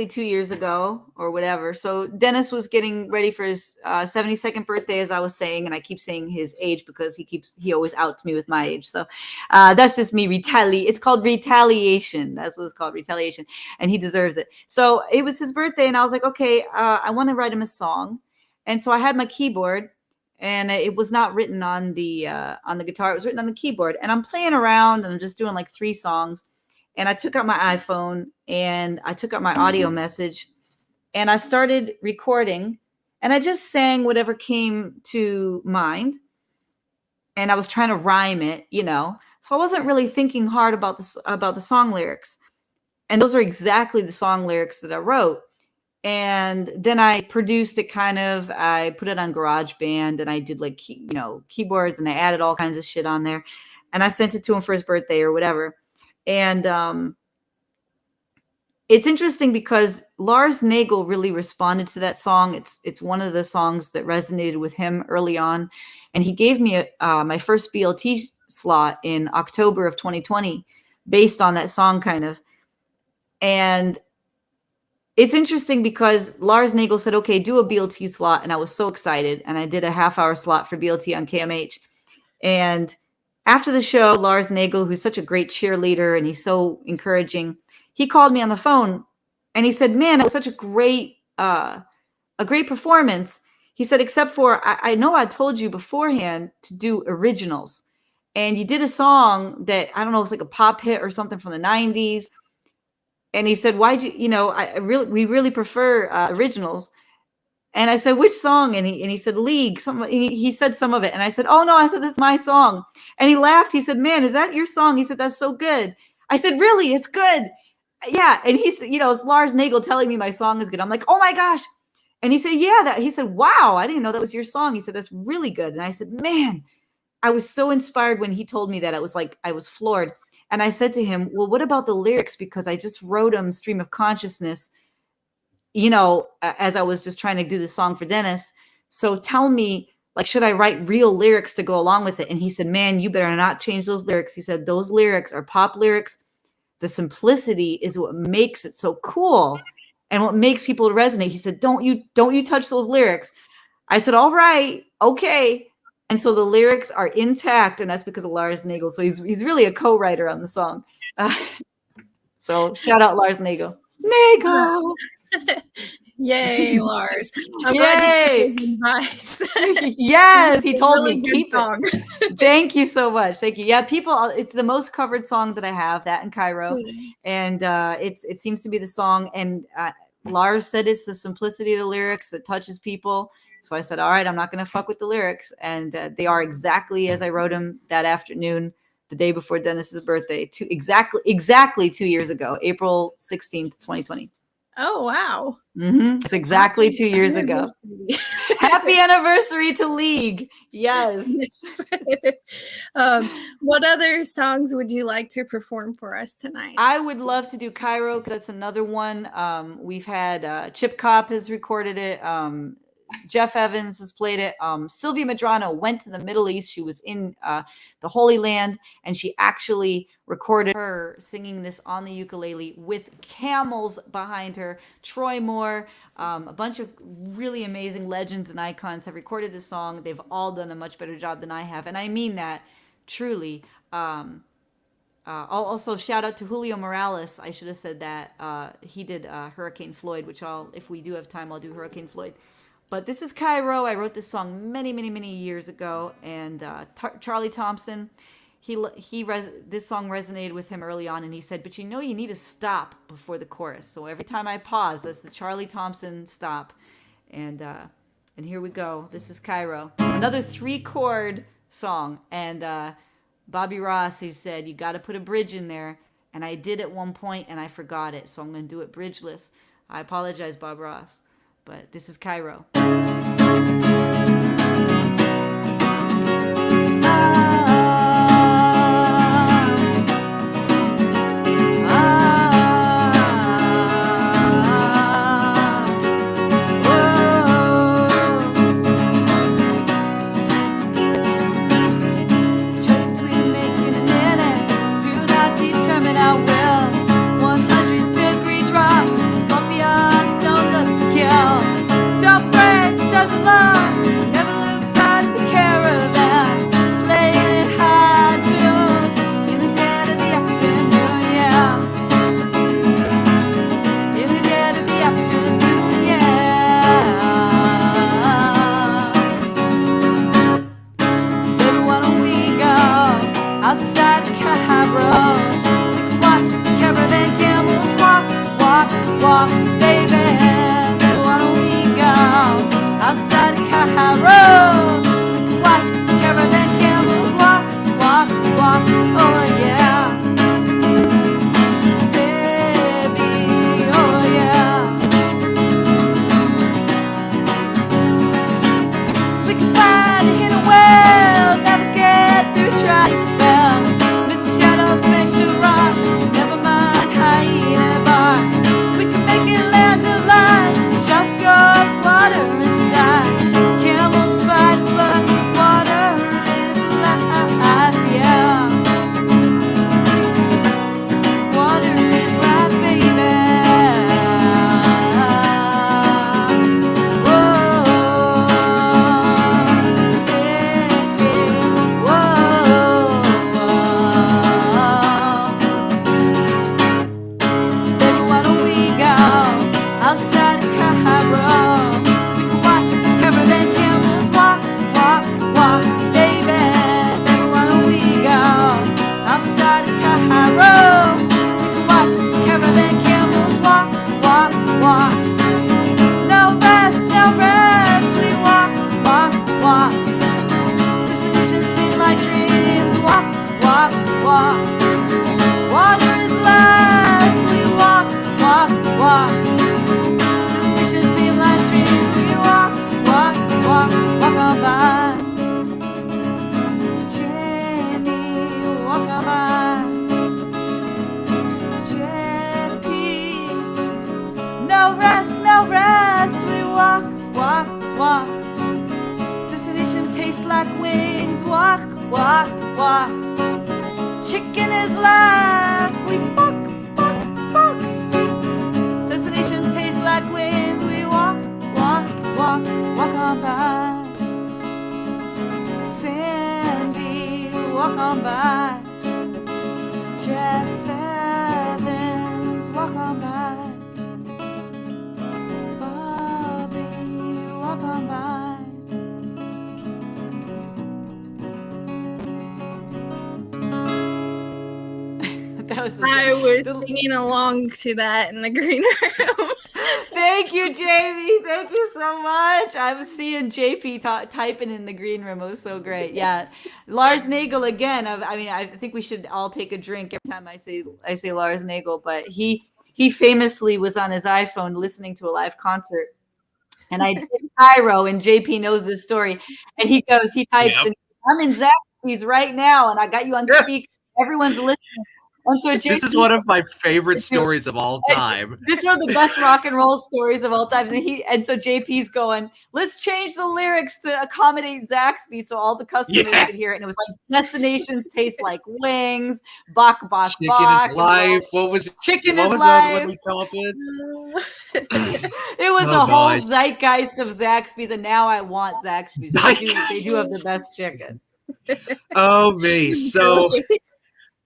2 years ago or whatever. So Dennis was getting ready for his 72nd birthday, as I was saying, and I keep saying his age because he always outs me with my age. So that's just me it's called retaliation. That's what it's called, retaliation, and he deserves it. So it was his birthday, and I was like, okay, I want to write him a song, and so I had my keyboard. And it was not written on the guitar. It was written on the keyboard. And I'm playing around, and I'm just doing like 3 songs. And I took out my iPhone, and I took out my audio message, and I started recording, and I just sang whatever came to mind. And I was trying to rhyme it, So I wasn't really thinking hard about the song lyrics. And those are exactly the song lyrics that I wrote. And then I produced it I put it on GarageBand, and I did like, keyboards, and I added all kinds of shit on there, and I sent it to him for his birthday or whatever. And it's interesting because Lars Nagel really responded to that song. It's one of the songs that resonated with him early on, and he gave me my first BLT slot in October of 2020 based on that song, kind of. And it's interesting because Lars Nagel said, okay, do a BLT slot. And I was so excited. And I did a half-hour slot for BLT on KMH. And after the show, Lars Nagel, who's such a great cheerleader and he's so encouraging, he called me on the phone and he said, man, it was such a great performance. He said, except for, I know I told you beforehand to do originals. And you did a song that, I don't know, it was like a pop hit or something from the 90s. And he said, why'd you, we really prefer originals. And I said, which song? And he said, League. He said some of it. And I said, oh no, I said, that's my song. And he laughed. He said, man, is that your song? He said, that's so good. I said, really? It's good. Yeah. And he said, it's Lars Nagel telling me my song is good. I'm like, oh my gosh. And he said, yeah, he said, wow, I didn't know that was your song. He said, that's really good. And I said, man, I was so inspired when he told me that. I was floored. And I said to him, well, what about the lyrics? Because I just wrote him Stream of Consciousness, as I was just trying to do the song for Dennis. So tell me, should I write real lyrics to go along with it? And he said, man, you better not change those lyrics. He said, those lyrics are pop lyrics. The simplicity is what makes it so cool and what makes people resonate. He said, don't you touch those lyrics. I said, all right, okay. And so the lyrics are intact, and that's because of Lars Nagel. So he's really a co-writer on the song. So shout out Lars Nagel. Nagel! Yay, Lars. I'm Yay! glad you took advice. Yes, he told really me, keep song. it. Thank you so much. Thank you. Yeah, it's the most covered song that I have, that in Cairo. And it seems to be the song. And Lars said it's the simplicity of the lyrics that touches people. So I said, all right, I'm not going to fuck with the lyrics. And they are exactly as I wrote them that afternoon, the day before Dennis's birthday, exactly 2 years ago, April 16th, 2020. Oh, wow. Mm-hmm. It's exactly 2 years ago. Happy anniversary to League. Yes. What other songs would you like to perform for us tonight? I would love to do Cairo, because that's another one. We've had Chip Cobb has recorded it. Jeff Evans has played it. Sylvia Medrano went to the Middle East. She was in the Holy Land, and she actually recorded her singing this on the ukulele with camels behind her. Troy Moore, a bunch of really amazing legends and icons have recorded this song. They've all done a much better job than I have, and I mean that truly. Also, shout out to Julio Morales. I should have said that. He did Hurricane Floyd, which if we do have time, I'll do Hurricane Floyd. But this is Cairo. I wrote this song many, many, many years ago. And Charlie Thompson, this song resonated with him early on. And he said, but you need to stop before the chorus. So every time I pause, that's the Charlie Thompson stop. And here we go. This is Cairo. Another 3-chord song. And Bobby Ross, he said, you got to put a bridge in there. And I did at one point, and I forgot it. So I'm going to do it bridgeless. I apologize, Bob Ross. But this is Cairo. Choices we make in a minute do not determine our wills. 100-degree drop, scorpions don't look to kill. Don't break, doesn't love. walk. No rest, no rest. We walk, walk, walk. Destinations seem like dreams. Walk, walk, walk. Water is life. We walk, walk, walk. Destinations seem like dreams. We walk, walk, walk, walk on by. Jenny, walk on by. No rest, no rest. We walk, walk, walk. Destination tastes like wings. Walk, walk, walk. Chicken is life. We walk, walk, walk. Destination tastes like wings. We walk, walk, walk, walk on by. Sandy, walk on by. Jeff Evans, walk on by. Walk on by. I was singing along to that in the green room. Thank you, Jamie. Thank you so much. I was seeing JP typing in the green room. It was so great. Yeah, Lars Nagel again. I think we should all take a drink every time I say Lars Nagel. But he famously was on his iPhone listening to a live concert. And I did Cairo, and JP knows this story. And he types, and I'm in Zaxby's right now, and I got you on speaker. Everyone's listening. And so JP, this is one of my favorite stories of all time. This is one of the best rock and roll stories of all time. And so JP's going, let's change the lyrics to accommodate Zaxby so all the customers could hear it. And it was like, destinations taste like wings, bok, bok, chicken bok. Is life. What was chicken what is was life? What we come up with? It was a whole zeitgeist of Zaxby's, and now I want Zaxby's. They do have the best chicken. Oh me. So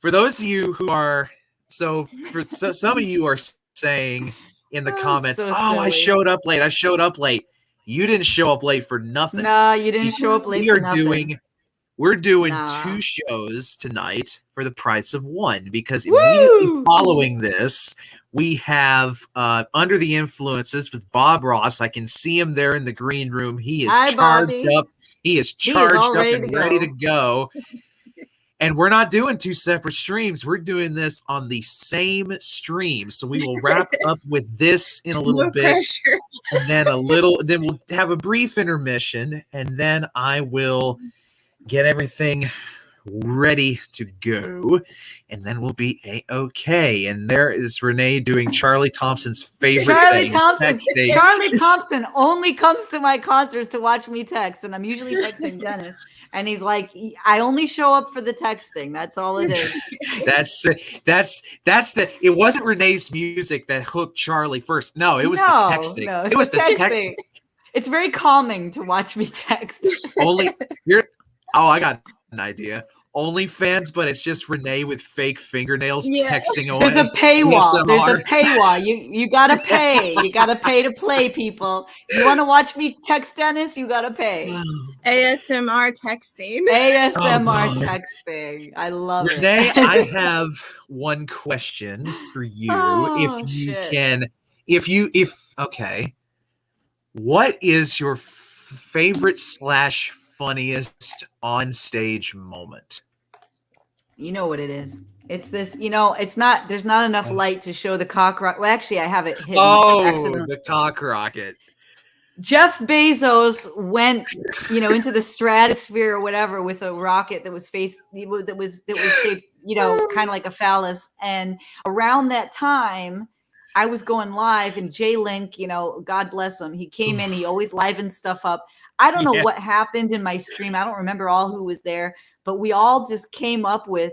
for those of you who are some of you are saying in the comments, so I showed up late. You didn't show up late for nothing. No, you didn't show up late for nothing. We're doing 2 shows tonight for the price of 1 because immediately following this, we have Under the Influences with Bob Ross. I can see him there in the green room. He is charged up. He is charged up and ready to go. And we're not doing 2 separate streams. We're doing this on the same stream. So we will wrap up with this in a little bit. Pressure. And then then we'll have a brief intermission. And then I will get everything ready to go. And then we'll be A-okay. And there is Renee doing Charlie Thompson's favorite thing. Charlie Thompson only comes to my concerts to watch me text. And I'm usually texting Dennis. And he's like, I only show up for the texting. That's all it is. It wasn't Renee's music that hooked Charlie first. No, it was the texting. No, it was the texting. It's very calming to watch me text. I got an idea. OnlyFans, but it's just Renee with fake fingernails texting away. There's a paywall. You gotta pay. You gotta pay to play, people. You want to watch me text Dennis? You gotta pay. ASMR texting. Texting. I love it. Renee, I have one question for you. Okay. What is your favorite / funniest on stage moment? You know what it is. It's this, there's not enough light to show the cock rocket. Well, actually, I have it hidden. The cock rocket. Jeff Bezos went, into the stratosphere or whatever with a rocket that was shaped, kind of like a phallus. And around that time, I was going live, and Jay Link, God bless him, he came in, he always livened stuff up. I don't know what happened in my stream. I don't remember all who was there, but we all just came up with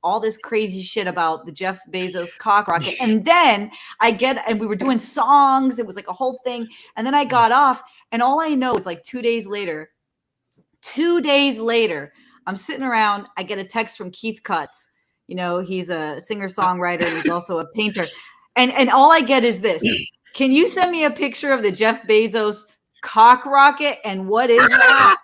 all this crazy shit about the Jeff Bezos cock rocket. And then and we were doing songs. It was like a whole thing. And then I got off, and all I know is like 2 days later, I'm sitting around. I get a text from Keith Cutts. He's a singer-songwriter, and he's also a painter. And all I get is this. Can you send me a picture of the Jeff Bezos cock rocket? And what is that?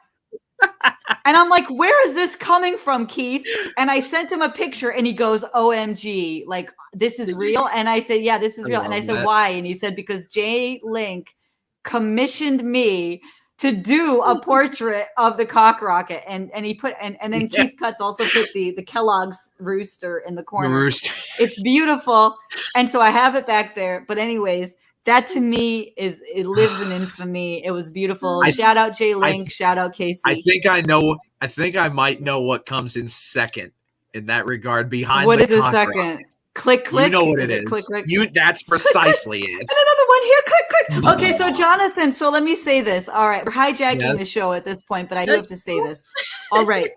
And I'm like, where is this coming from, Keith? And I sent him a picture and he goes, OMG, like, this is real? And I said, yeah, this is real. And I said, why? And he said, because J Link commissioned me to do a portrait of the cock rocket. And he put, and then Keith Cutts also put the Kellogg's rooster in the corner. It's beautiful. And so I have it back there. But anyways, that to me it lives in infamy. It was beautiful. Shout out J Link. Shout out Casey. I think I might know what comes in second in that regard. Behind what the is the second? Rocket. Click, click. You know what it is. Click, click. That's precisely it. And another one here. Click, click. Okay, so Jonathan. So let me say this. All right, we're hijacking the show at this point, but I do have to say this. All right.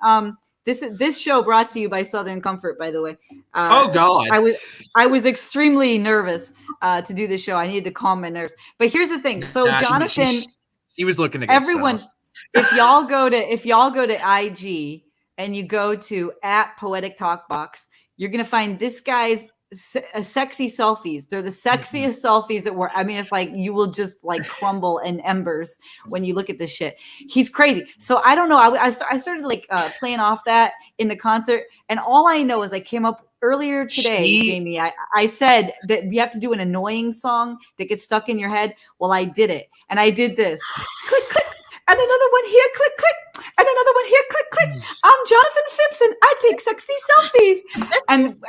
This show brought to you by Southern Comfort, by the way. Oh God. I was extremely nervous to do this show. I needed to calm my nerves. But here's the thing. So Jonathan, he was looking at everyone. If y'all go to IG and you go to @Poetic Talk Box, you're gonna find this guy's sexy selfies. They're the sexiest selfies that were. I mean, it's like you will just like crumble in embers when you look at this shit. He's crazy. So I don't know. I started like playing off that in the concert, and all I know is I came up earlier today, Jamie. I said that we have to do an annoying song that gets stuck in your head. Well, I did it, and I did this. Click, click. And another one here, click, click. And another one here, click, click. I'm Jonathan Phipps, and I take sexy selfies.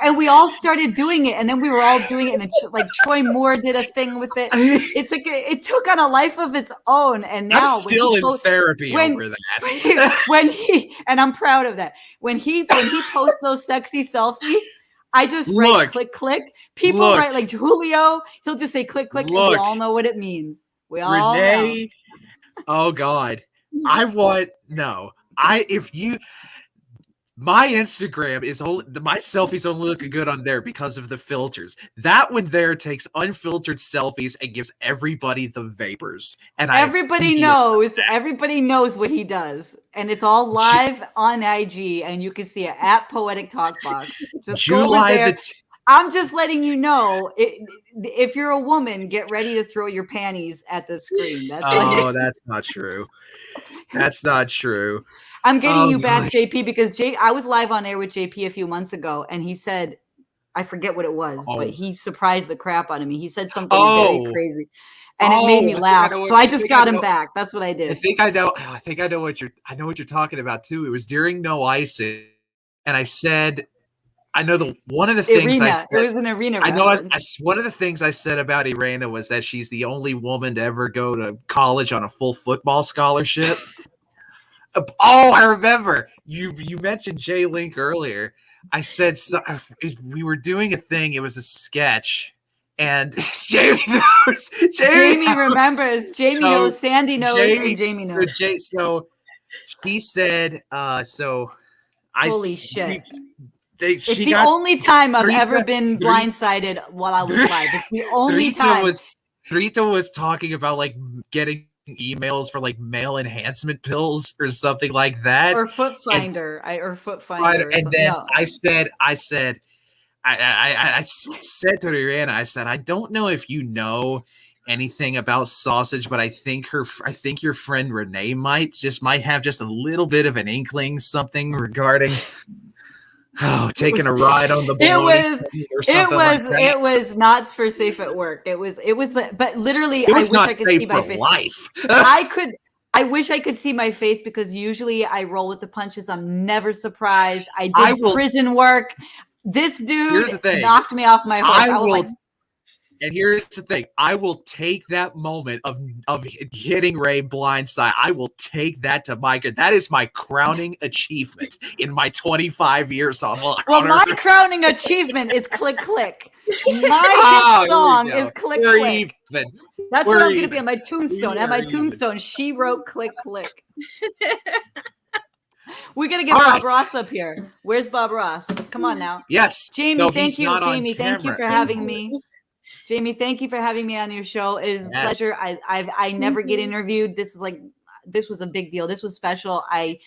And we all started doing it, and then we were all doing it. And like Troy Moore did a thing with it. It's like it took on a life of its own. And now I'm still in therapy over that. And I'm proud of that. When he posts those sexy selfies, I just write click, click. People write like Julio. He'll just say click, click, and we all know what it means. We all know. Oh God. My Instagram is only my selfies only look good on there because of the filters. That one there takes unfiltered selfies and gives everybody the vapors. And everybody knows what he does. And it's all live on IG, and you can see it @Poetic Talk Box. Just go over there. I'm just letting you know, if you're a woman, get ready to throw your panties at the screen. That's not true. That's not true. I'm getting you back, JP, because I was live on air with JP a few months ago, and he said, I forget what it was, but he surprised the crap out of me. He said something very crazy, and it made me laugh. So I just got him back. That's what I did. I know what you're talking about too. It was during No Icing, and I said, one of the things it was an arena. I know. One of the things I said about Irena was that she's the only woman to ever go to college on a full football scholarship. I remember you mentioned J Link earlier. I said we were doing a thing. It was a sketch, and Jamie knows. Jamie remembers. Jamie knows. Sandy knows. And Jamie knows. So he said. Holy shit. It's the only time I've ever been blindsided while I was live. It's the only time. Rita was talking about like getting emails for like male enhancement pills or something like that, or Foot Finder, and then I said I said to Rihanna, I said, I don't know if you know anything about sausage, but I think your friend Renee might have just a little bit of an inkling, something regarding taking a ride on the board. It was not for safe at work. It was, but literally, I wish I could see my face. Life. I wish I could see my face, because usually I roll with the punches. I'm never surprised. I did prison work. This dude knocked me off my horse. And here's the thing. I will take that moment of hitting Ray blindside. I will take that to my good. That is my crowning achievement in my 25 years online. Well, my crowning achievement is click, click. My hit song is click, click. That's what I'm going to be on my tombstone. At my tombstone, she wrote click, click. We're going to get Bob Ross up here. Where's Bob Ross? Come on now. Yes. Jamie, thank you. Jamie, thank you for having me. Jamie, thank you for having me on your show. It is a pleasure. I never get interviewed. This was a big deal. This was special. I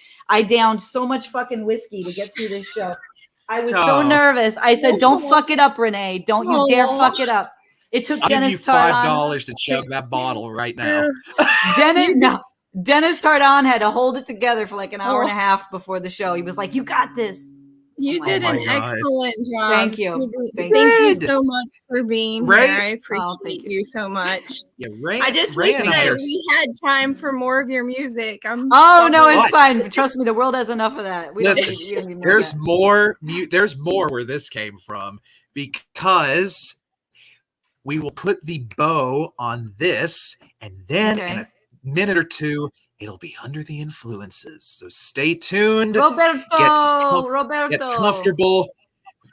downed so much fucking whiskey to get through this show. I was so nervous. I said, "Don't fuck it up, Renee. Don't you dare fuck it up." It took Dennis $5 to chug that bottle right now. Dennis Tardon had to hold it together for like an hour and a half before the show. He was like, "You got this." You did an excellent job. Thank you. Thank you so much for being here. I appreciate you so much. Yeah, I just wish that we had time for more of your music. No, it's fine. Trust me, the world has enough of that. Listen, there's more where this came from, because we will put the bow on this, and then in a minute or two, it'll be Under the Influences. So stay tuned. Roberto, get comfortable.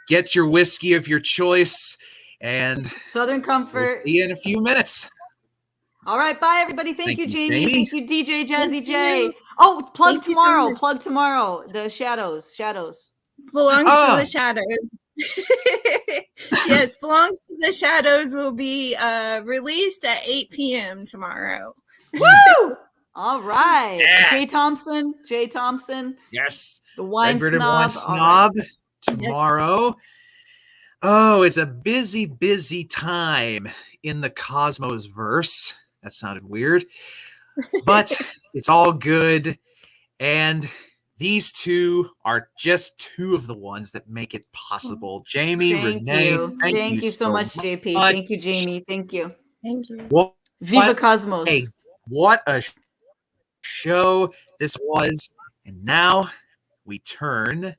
Get your whiskey of your choice, and Southern Comfort. We'll see you in a few minutes. All right, bye everybody. Thank you, Jamie. Thank you, DJ Jazzy J. Oh, plug tomorrow. Plug tomorrow. The Shadows. Belongs to the Shadows. Yes, Belongs to the Shadows will be released at 8 p.m. tomorrow. Woo! All right. Yes. Jay Thompson. Yes. The Wine Snob. Wine Snob tomorrow. Yes. Oh, it's a busy time in the Cosmos verse. That sounded weird. But it's all good. And these two are just two of the ones that make it possible. Jaime, Renee, thank you so much, JP. Thank you, Jamie. Thank you. Viva Cosmos. Hey, what a show this was. And now we turn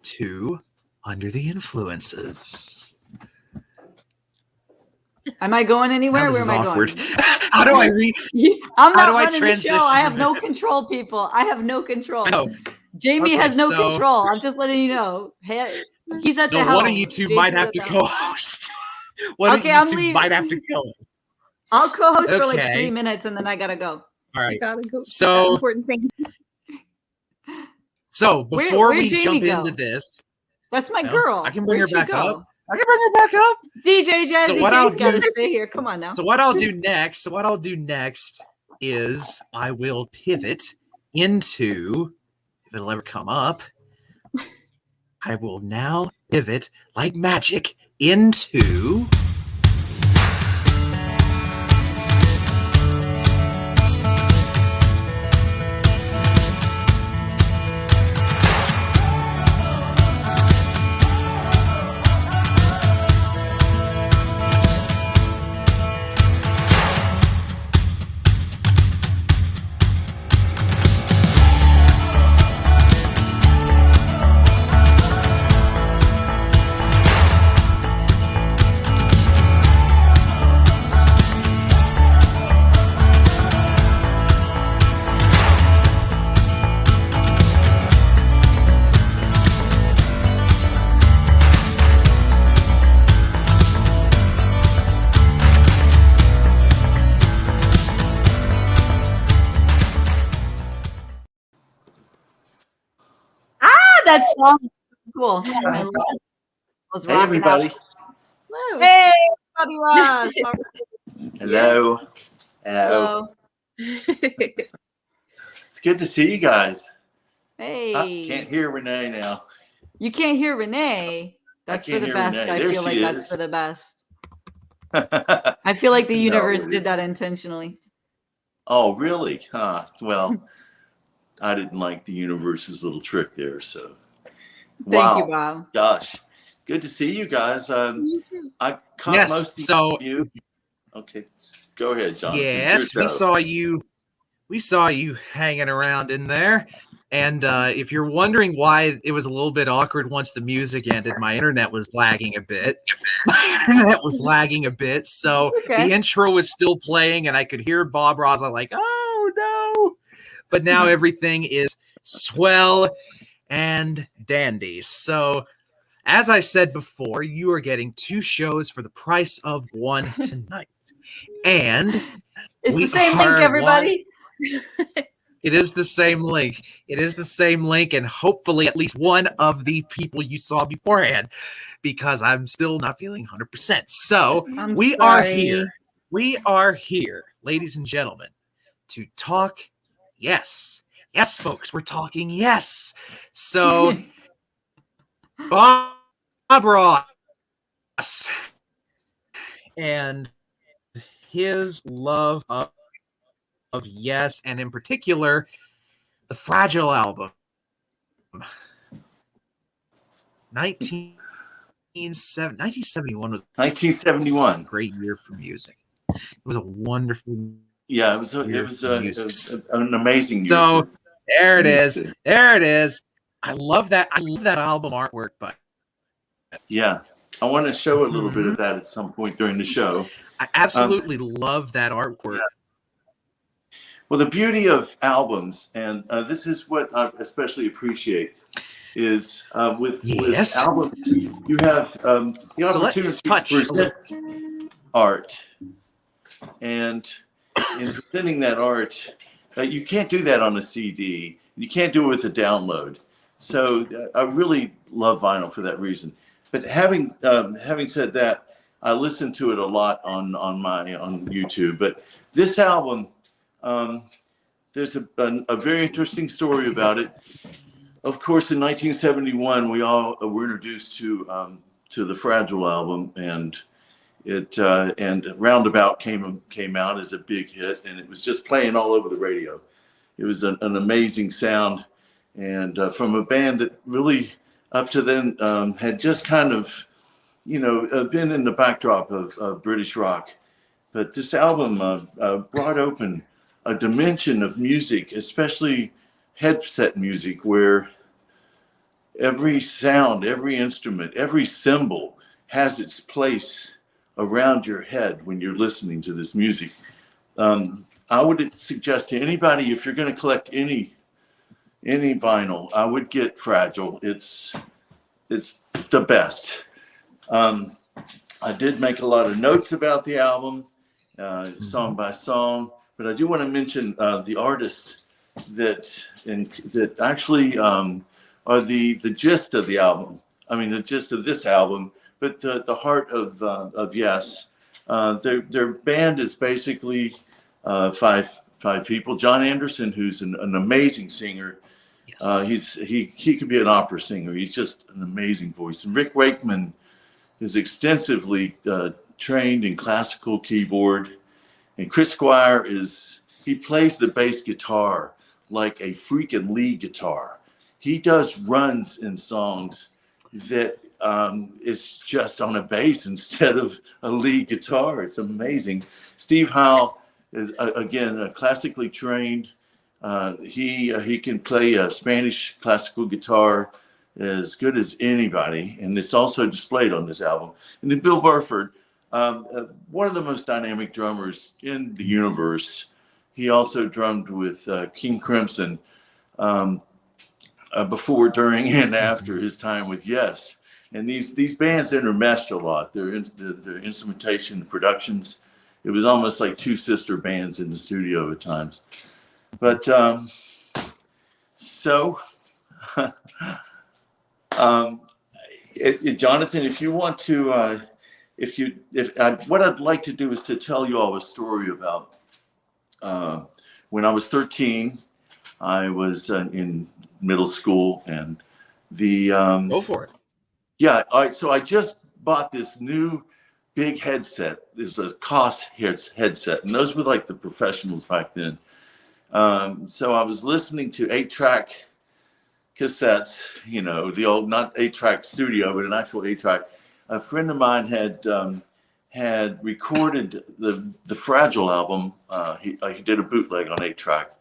to Under the Influences. Am I going anywhere? Where am I going? How do I read? I'm not running the show. I have no control, people. I have no control. Jamie has no control. I'm just letting you know. He's at the helm. One of you two might have to co-host. One of you two might have to co-host. I'll co-host for like 3 minutes and then I gotta go. All right. Gotta go. So important things. So before we jump into this, that's my girl. I can bring her back up. DJ Jazzy J's got to stay here. Come on now. So what I'll do next is I will pivot into, if it'll ever come up, I will now pivot like magic into that song is cool. Hey, everybody. Hello. Hey, Bobby Ross. Hello. It's good to see you guys. Hey. Can't hear Renee now. You can't hear Renee. That's for the best. I feel like that's for the best. I feel like the universe did that intentionally. Oh, really? Huh. Well, I didn't like the universe's little trick there, so. Thank you, Bob. Gosh, good to see you guys. Me too. I caught most of you. Okay, go ahead, John. Yes, we saw you hanging around in there. And if you're wondering why it was a little bit awkward once the music ended, my internet was lagging a bit. So the intro was still playing, and I could hear Bob Ross. I'm like, oh no! But now everything is swell and dandy. So, as I said before, you are getting 2 shows for the price of 1 tonight. And it's the same link, everybody. It is the same link. And hopefully at least one of the people you saw beforehand, because I'm still not feeling 100%. So we are here, ladies and gentlemen, to talk. Yes, folks, we're talking. Yes. So Bob Ross and his love Yes, and in particular, the Fragile album. 1971 was 1971. a great year for music. It was a wonderful Yeah, it was an amazing year. So there it is. There it is. I love that album artwork, but yeah, I want to show a little bit of that at some point during the show. I absolutely love that artwork. Yeah. Well, the beauty of albums, and this is what I especially appreciate, is with albums, you have the opportunity to present art. And in presenting that art, you can't do that on a CD. You can't do it with a download. So I really love vinyl for that reason. But having said that, I listen to it a lot on YouTube. But this album, there's a very interesting story about it. Of course, in 1971, we all were introduced to the Fragile album, and Roundabout came out as a big hit, and it was just playing all over the radio. It was an amazing sound, and from a band that really up to then had just kind of, been in the backdrop of British rock. But this album brought open a dimension of music, especially headset music, where every sound, every instrument, every cymbal has its place around your head when you're listening to this music. I would suggest to anybody, if you're going to collect any vinyl, I would get Fragile. It's the best. I did make a lot of notes about the album, song by song, but I do want to mention the artists that actually are the gist of the album. I mean, the gist of this album, but the heart of Yes. Their band is basically five people. John Anderson, who's an amazing singer. Yes. He could be an opera singer. He's just an amazing voice. And Rick Wakeman is extensively trained in classical keyboard. And Chris Squire he plays the bass guitar like a freaking lead guitar. He does runs in songs that is just on a bass instead of a lead guitar. It's amazing. Steve Howe is again classically trained. He can play a Spanish classical guitar as good as anybody, and it's also displayed on this album. And then Bill Burford, one of the most dynamic drummers in the universe. He also drummed with King Crimson before, during, and after his time with Yes. And these bands intermeshed a lot. Their instrumentation, productions, it was almost like two sister bands in the studio at times. But Jonathan, if you want to, what I'd like to do is to tell you all a story about when I was 13. I was in middle school, and go for it. Yeah. All right. So I just bought this new big headset. There's a COS headset, and those were like the professionals back then. So I was listening to 8-track cassettes, the old, not 8-track studio, but an actual 8-track. A friend of mine had recorded the Fragile album. He did a bootleg on 8-track,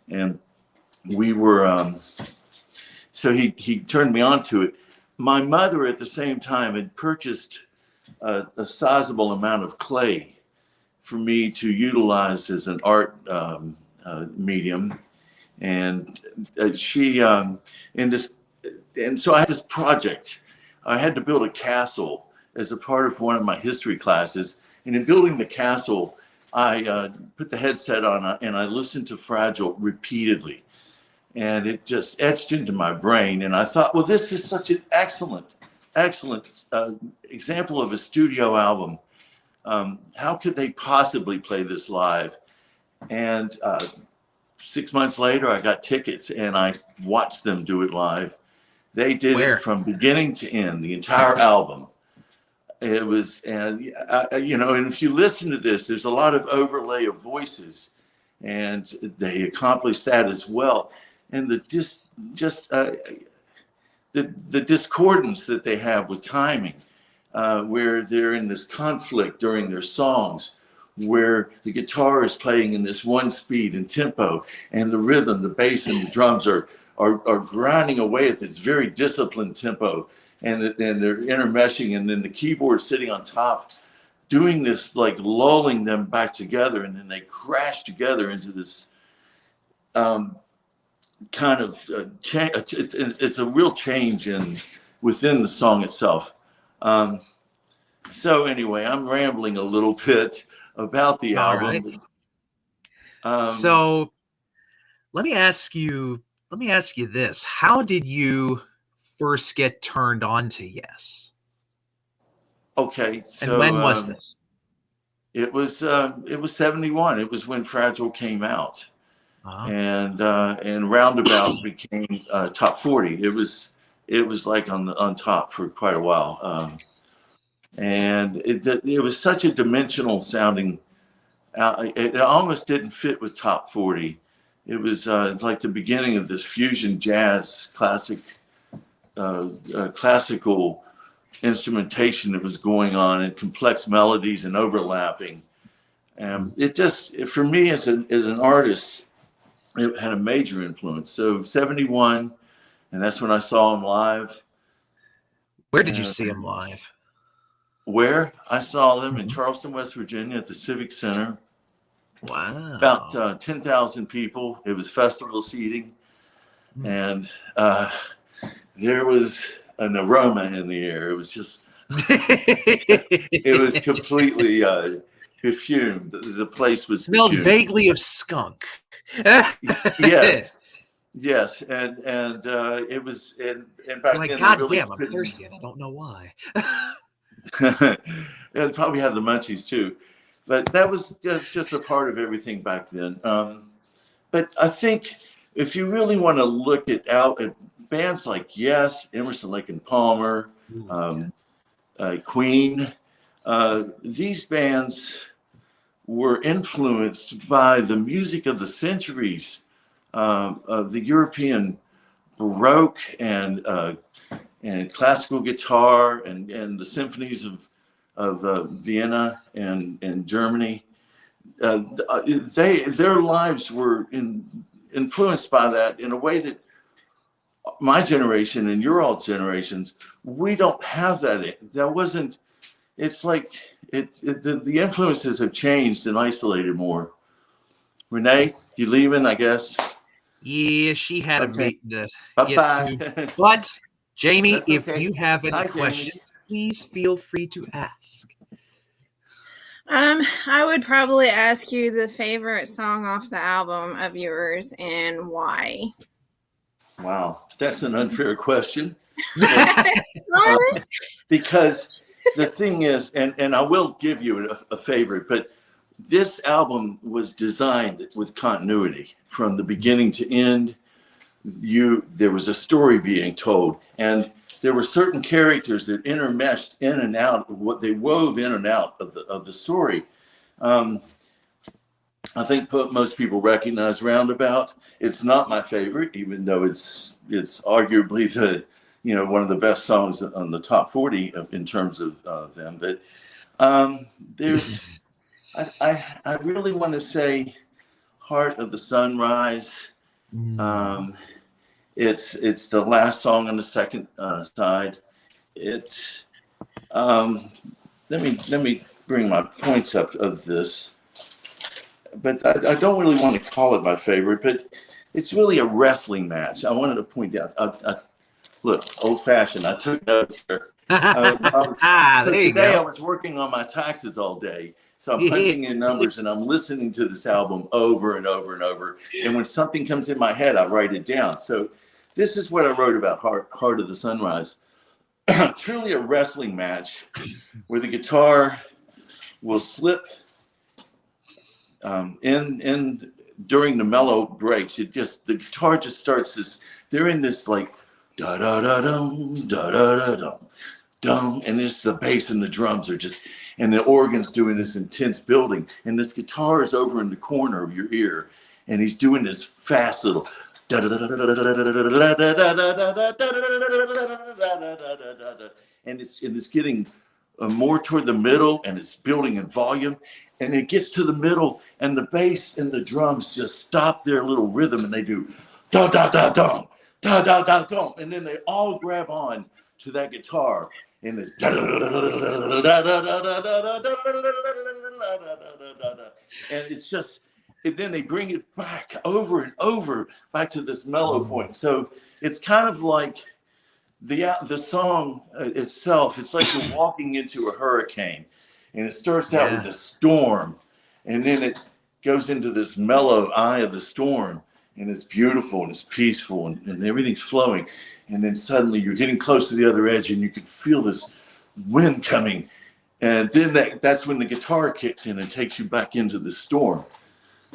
and we were, so he turned me on to it. My mother at the same time had purchased a sizable amount of clay for me to utilize as an art medium. And so I had this project. I had to build a castle as a part of one of my history classes. And in building the castle, I put the headset on and I listened to Fragile repeatedly. And it just etched into my brain. And I thought, well, this is such an excellent example of a studio album. How could they possibly play this live? And 6 months later, I got tickets and I watched them do it live. They did it from beginning to end, the entire album. It was, and if you listen to this, there's a lot of overlay of voices. and they accomplished that as well. And the discordance that they have with timing, where they're in this conflict during their songs, where the guitar is playing in this one speed and tempo, and the rhythm, the bass, and the drums are grinding away at this very disciplined tempo, and they're intermeshing, and then the keyboard sitting on top, doing this, like lulling them back together, and then they crash together into this kind of change. It's a real change within the song itself. So anyway, I'm rambling a little bit about the album. Right. So let me ask you this: how did you first get turned on to Yes? Okay, so and when was this? It was 71. It was when Fragile came out, and Roundabout became top 40. It was like on top for quite a while, and it was such a dimensional sounding. It almost didn't fit with top 40. It was like the beginning of this fusion jazz classical instrumentation that was going on, and complex melodies and overlapping. It just, for me as an artist, it had a major influence. So 71, and that's when I saw him live. Where did you see him live? Where? I saw them in Charleston, West Virginia at the Civic Center. Wow. About 10,000 people. It was festival seating. And there was an aroma in the air. It was just, it was completely perfumed. The place was smelled perfumed. Vaguely of skunk. Yes. Yes, and it was, and back like, then, God really damn, I'm thirsty, and I don't know why. It probably had the munchies too, but that was just a part of everything back then. But I think if you really want to look at bands like Yes, Emerson, Lake and Palmer, Queen, these bands were influenced by the music of the centuries, of the European Baroque and classical guitar and the symphonies of Vienna and Germany. Their lives were influenced by that in a way that my generation and your all generations, we don't have that. That wasn't. It's like the influences have changed and isolated more. Renee, you leaving? I guess. Yeah, she had a meeting to Bye-bye. get to. But Jaime, Okay. if you have any questions, Jamie. please feel free to ask. I would probably ask you the favorite song off the album of yours and why. Wow, that's an unfair question. Because the thing is, and I will give you a favorite, but this album was designed with continuity from the beginning to end. There was a story being told, and there were certain characters that intermeshed in and out, what they wove in and out of the story. I think most people recognize Roundabout. It's not my favorite, even though it's arguably one of the best songs on the top 40 in terms of them. But there's, I really want to say, Heart of the Sunrise. It's the last song on the second side. It's let me bring my points up of this. But I don't really want to call it my favorite, but it's really a wrestling match. I wanted to point out. Look, old-fashioned. I took notes here. So today I was working on my taxes all day. So I'm punching in numbers and I'm listening to this album over and over and over. And when something comes in my head, I write it down. So this is what I wrote about Heart of the Sunrise. Truly a wrestling match where the guitar will slip in during the mellow breaks. The guitar just starts this. They're in this like da da da dum da da da dum dum, and it's the bass and the drums are just, and the organ's doing this intense building, and this guitar is over in the corner of your ear, and he's doing this fast little, and it's getting more toward the middle, and it's building in volume, and it gets to the middle, and the bass and the drums just stop their little rhythm, and they do da da da dum, da da da dum, and then they all grab on to that guitar, and it's and it's just, and then they bring it back over and over back to this mellow point. So it's kind of like the song itself. It's like you're walking into a hurricane, and it starts out with a storm, and then it goes into this mellow eye of the storm, and it's beautiful and it's peaceful and everything's flowing, and then suddenly you're getting close to the other edge, and you can feel this wind coming, and then that's when the guitar kicks in and takes you back into the storm.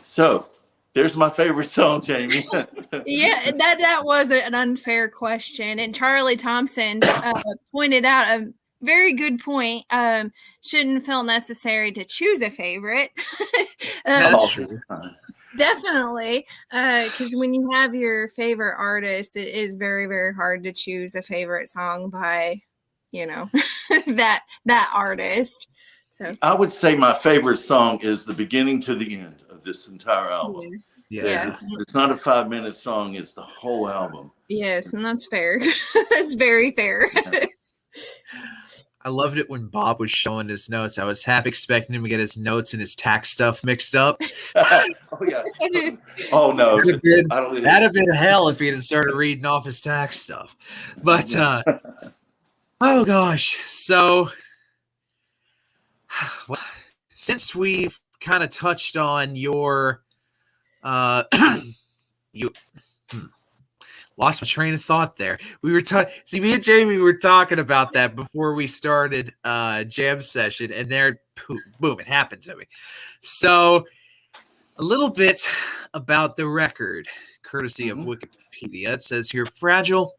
So there's my favorite song, Jaime. Yeah, that was an unfair question, and Charlie Thompson pointed out a very good point. Shouldn't feel necessary to choose a favorite. Definitely, because when you have your favorite artist, it is very, very hard to choose a favorite song by, that artist. So I would say my favorite song is the beginning to the end of this entire album. Yeah. It's not a 5-minute song, it's the whole album. Yes, and that's fair. That's very fair. I loved it when Bob was showing his notes. I was half expecting him to get his notes and his tax stuff mixed up. Oh, yeah. Oh, no. That'd have been hell if he had started reading off his tax stuff. But, oh, gosh. So, well, since we've kind of touched on your, lost my train of thought there. We were see, me and Jamie were talking about that before we started jam session, and there, boom, it happened to me. So, a little bit about the record, courtesy of Wikipedia. It says here, Fragile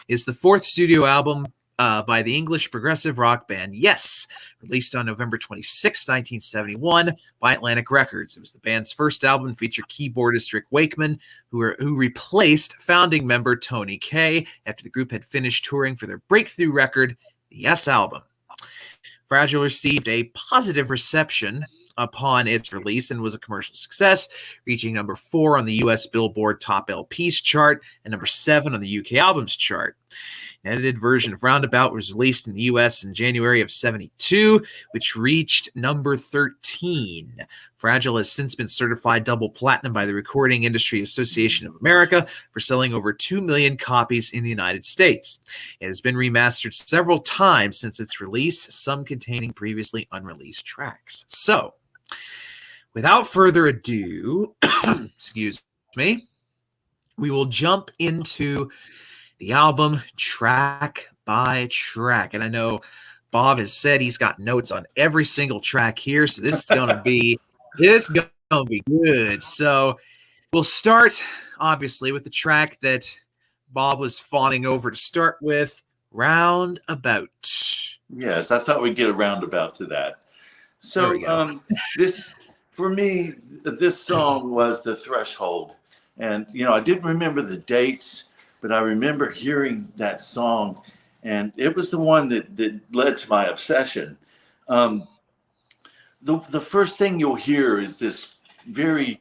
is the 4th studio album by the English progressive rock band Yes, released on November 26, 1971 by Atlantic Records. It was the band's first album and featured keyboardist Rick Wakeman, who replaced founding member Tony Kaye after the group had finished touring for their breakthrough record, the Yes album. Fragile received a positive reception upon its release and was a commercial success, reaching number 4 on the U.S. Billboard Top LPs chart and number 7 on the UK Albums chart. An edited version of Roundabout was released in the U.S. in January of 1972, which reached number 13. Fragile has since been certified double platinum by the Recording Industry Association of America for selling over 2 million copies in the United States. It has been remastered several times since its release, some containing previously unreleased tracks. So, without further ado, excuse me, we will jump into the album track by track. And I know Bob has said he's got notes on every single track here, so this is gonna be good. So we'll start obviously with the track that Bob was fawning over to start with, Roundabout. Yes, I thought we'd get a roundabout to that. So this, for me, this song was the threshold. And I didn't remember the dates, but I remember hearing that song, and it was the one that led to my obsession. The first thing you'll hear is this very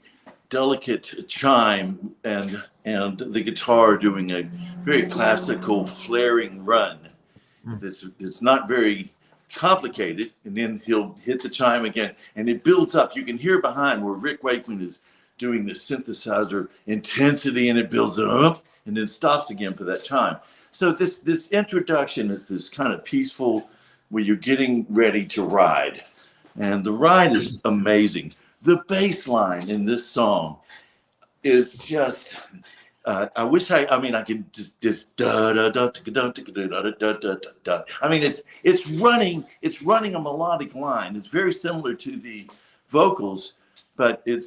delicate chime and the guitar doing a very classical flaring run. It's not very complicated, and then he'll hit the chime again, and it builds up. You can hear behind where Rick Wakeman is doing the synthesizer intensity, and it builds up and then stops again for that chime. So this introduction is this kind of peaceful, where you're getting ready to ride, and the ride is amazing. The bass line in this song is just, I wish I could just da da da da da da da da. I mean, it's running a melodic line. It's very similar to the vocals, but it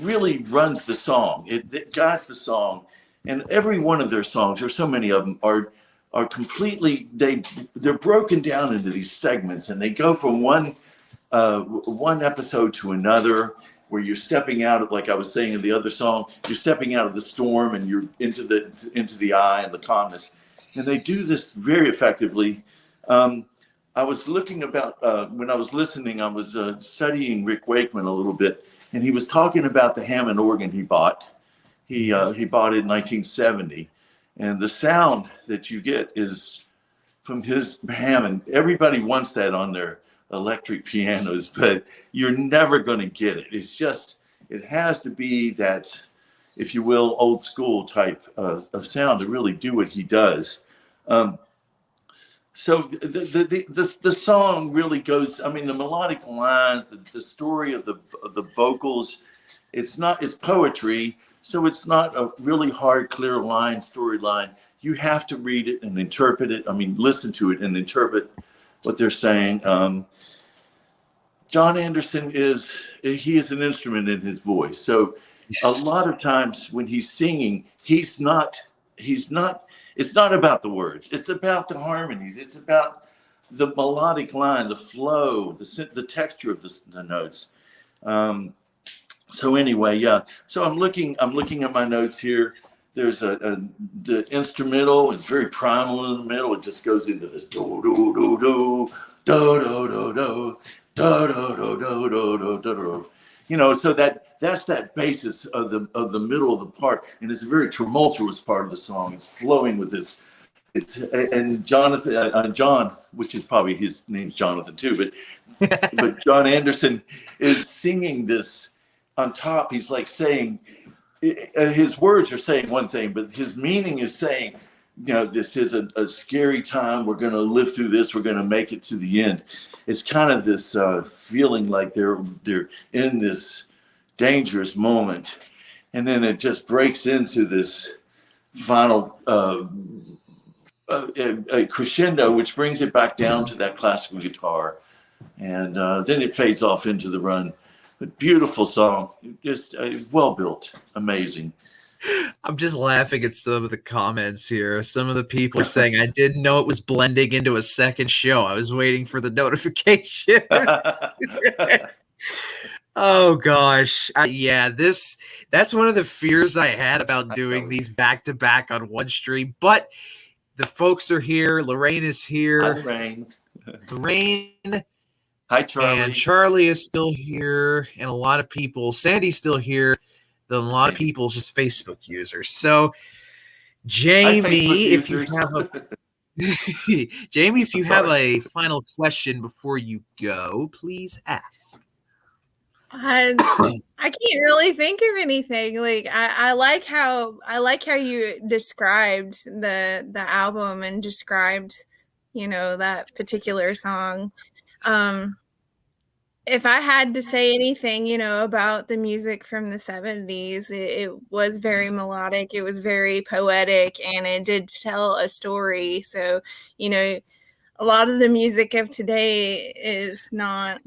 really runs the song. It guides the song, and every one of their songs, there's so many of them, are are completely, they're broken down into these segments, and they go from one episode to another, where you're stepping out of, like I was saying in the other song, you're stepping out of the storm and you're into the eye and the calmness. And they do this very effectively. I was looking about, when I was listening, I was studying Rick Wakeman a little bit, and he was talking about the Hammond organ he bought. He bought it in 1970. And the sound that you get is from his Hammond. Everybody wants that on their electric pianos, but you're never going to get it. It's just, it has to be that, if you will, old school type of sound to really do what he does. So the song really goes, I mean, the melodic lines, the story of the vocals, it's poetry. So it's not a really hard, clear storyline. You have to read it and interpret it. I mean, listen to it and interpret what they're saying. John Anderson is an instrument in his voice. So yes. A lot of times when he's singing, it's not about the words. It's about the harmonies. It's about the melodic line, the flow, the texture of the notes. So anyway, yeah. So I'm looking at my notes here. There's the instrumental. It's very primal in the middle. It just goes into this do do do do do do do do do do do do do do. You know, so that's that basis of the middle of the part, and it's a very tumultuous part of the song. It's flowing with this. And Jonathan, John, which is probably his name's Jonathan too, but John Anderson is singing this. On top, he's like saying, his words are saying one thing, but his meaning is saying, you know, this is a scary time. We're going to live through this. We're going to make it to the end. It's kind of this feeling like they're in this dangerous moment, and then it just breaks into this final a crescendo, which brings it back down to that classical guitar, and then it fades off into the run. A beautiful song, just well built, amazing. I'm just laughing at some of the comments here. Some of the people are saying, I didn't know it was blending into a second show. I was waiting for the notification. Oh, gosh. Yeah, that's one of the fears I had about doing these back-to-back on one stream. But the folks are here. Lorraine is here. Hi, Lorraine. Lorraine. Hi, Charlie. And Charlie is still here. And a lot of people. Sandy's still here. A lot of people just Facebook users. So, Jamie, if you have a final question before you go, please ask. I can't really think of anything. Like I like how you described the album and described, you know, that particular song. If I had to say anything, you know, about the music from the 70s, it was very melodic, it was very poetic, and it did tell a story. So, you know, a lot of the music of today is not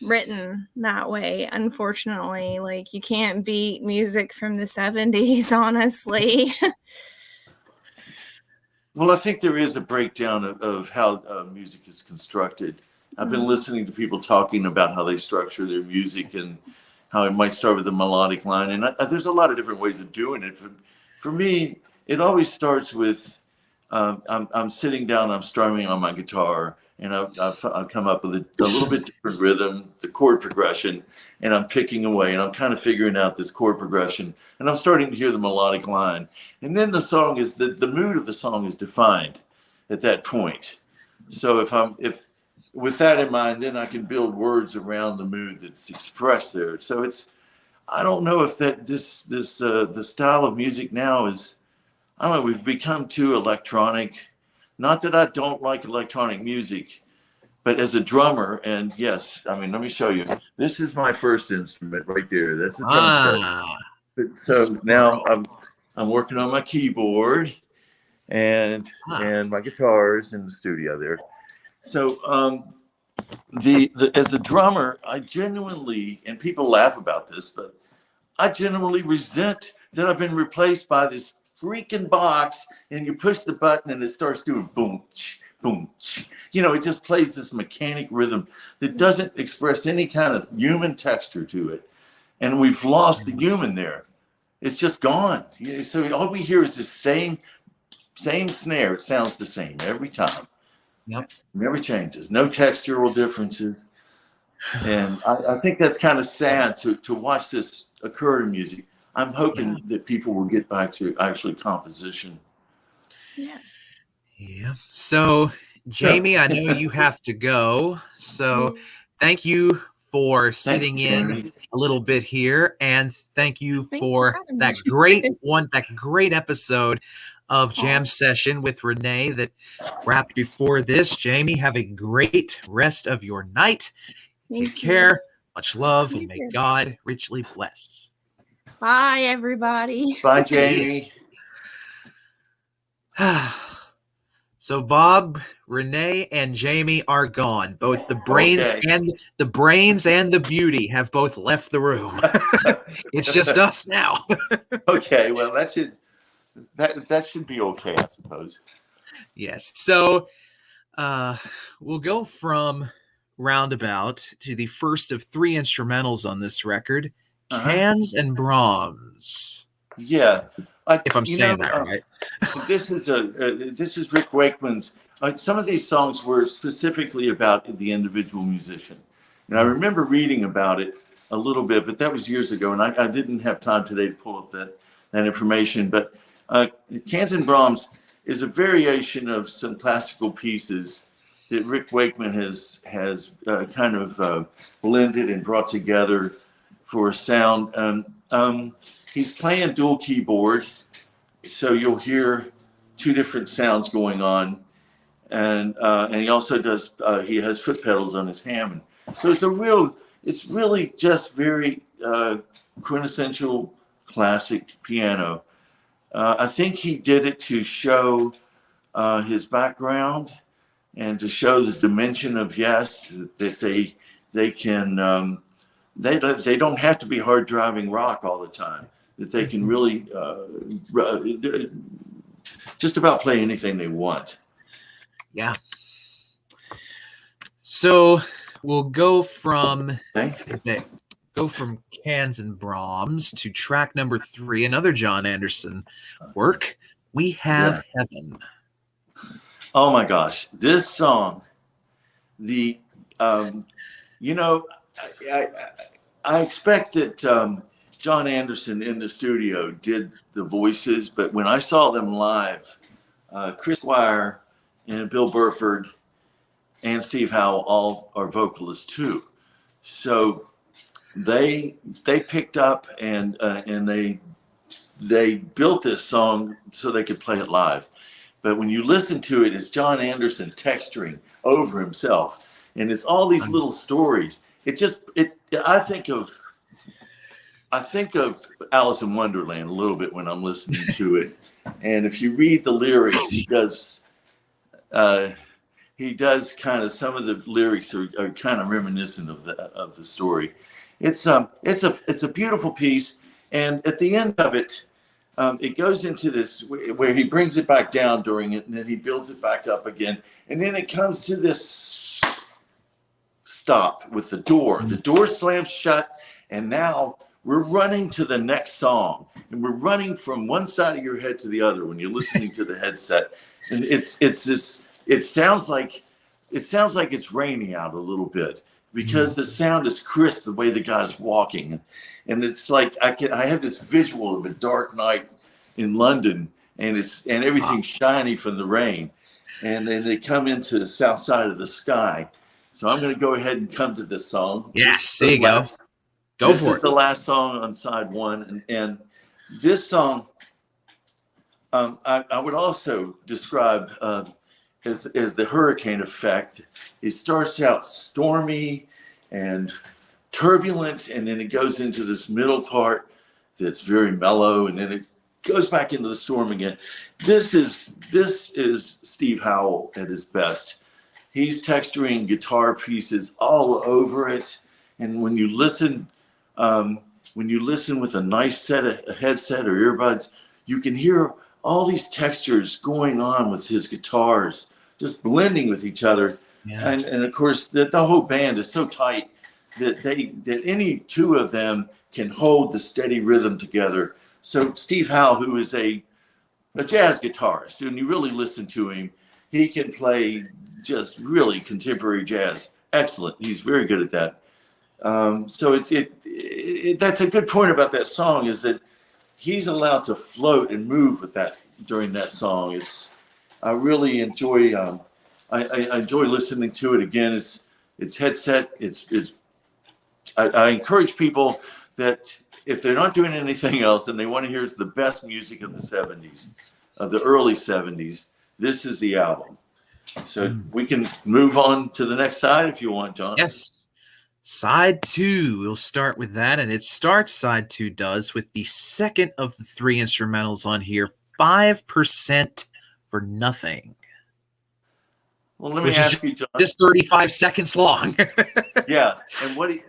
written that way, unfortunately. Like, you can't beat music from the 70s, honestly. Well, I think there is a breakdown of how music is constructed. I've been listening to people talking about how they structure their music and how it might start with a melodic line. And there's a lot of different ways of doing it. For me, it always starts with I'm sitting down, I'm strumming on my guitar, and I've come up with a little bit different rhythm, the chord progression, and I'm picking away, and I'm kind of figuring out this chord progression, and I'm starting to hear the melodic line. And then the song is, the mood of the song is defined at that point. So if with that in mind, then I can build words around the mood that's expressed there. So I don't know if the style of music now is, I don't know, we've become too electronic. Not that I don't like electronic music, but as a drummer, and yes, I mean, let me show you. This is my first instrument right there. That's a drum set. So now I'm working on my keyboard and my guitars in the studio there. So as a drummer, I genuinely, and people laugh about this, but I genuinely resent that I've been replaced by this freaking box, and you push the button and it starts doing boom, boom. It just plays this mechanic rhythm that doesn't express any kind of human texture to it. And we've lost the human there. It's just gone. So all we hear is this same snare. It sounds the same every time. Yep. Never changes. No textural differences. And I think that's kind of sad to watch this occur in music. I'm hoping that people will get back to actually composition. Yeah. Yeah. So, Jaime, I know you have to go. So, thank you for sitting in a little bit here, and thank you for that great episode of Jam Session with Renee that wrapped before this. Jaime, have a great rest of your night. Take care. Much love, and may God richly bless. Bye, everybody. Bye, Jaime. So Bob, Renee, and Jaime are gone. Both the brains and the beauty have both left the room. It's just us now. Okay, well that should be okay, I suppose. Yes. So we'll go from Roundabout to the first of 3 instrumentals on this record, Cans and Brahms. Yeah. If I'm saying that right. This is Rick Wakeman's. Some of these songs were specifically about the individual musician. And I remember reading about it a little bit, but that was years ago, and I didn't have time today to pull up that information. But Cans and Brahms is a variation of some classical pieces that Rick Wakeman has kind of blended and brought together for a sound. He's playing dual keyboard, so you'll hear 2 different sounds going on, and he also does. He has foot pedals on his Hammond, so it's really just very quintessential classic piano. I think he did it to show his background and to show the dimension of that they can. They don't have to be hard driving rock all the time. That they can really just about play anything they want. Yeah. So we'll go from Cans and Brahms to track number 3, another John Anderson work. We Have Heaven. Oh my gosh, this song, I expect that John Anderson in the studio did the voices, but when I saw them live, Chris Squire and Bill Burford and Steve Howell all are vocalists too. So they picked up and they built this song so they could play it live. But when you listen to it, it's John Anderson texturing over himself, and it's all these little stories. I think of Alice in Wonderland a little bit when I'm listening to it. And if you read the lyrics, he does kind of, some of the lyrics are kind of reminiscent of the story. It's a beautiful piece, and at the end of it, it goes into this where he brings it back down during it, and then he builds it back up again, and then it comes to this stop with the door. The door slams shut, and now we're running to the next song, and we're running from one side of your head to the other when you're listening to the headset. And it sounds like it's raining out a little bit because the sound is crisp the way the guy's walking. And it's like I have this visual of a dark night in London, and everything's shiny from the rain. And then they come into the south side of the sky. So I'm going to go ahead and come to this song. Yes, there you go. This is the last song on side 1, and this song I would also describe as the hurricane effect. It starts out stormy and turbulent, and then it goes into this middle part that's very mellow, and then it goes back into the storm again. This is Steve Howell at his best. He's texturing guitar pieces all over it, and when you listen with a nice set of headset or earbuds, you can hear all these textures going on with his guitars, just blending with each other. Yeah. And of course, the whole band is so tight that any two of them can hold the steady rhythm together. So Steve Howe, who is a jazz guitarist, and you really listen to him, he can play just really contemporary jazz. Excellent. He's very good at that. So that's a good point about that song, is that he's allowed to float and move with that during that song. I really enjoy. I enjoy listening to it again. It's headset. I encourage people that if they're not doing anything else and they want to hear the best music of the 70s, of the early 70s, this is the album. So we can move on to the next side if you want, John. Yes. Side 2. We'll start with that. And it starts, side 2 does, with the second of the 3 instrumentals on here, 5% for Nothing. Well, let me ask you, John. Just 35 seconds long. Yeah. And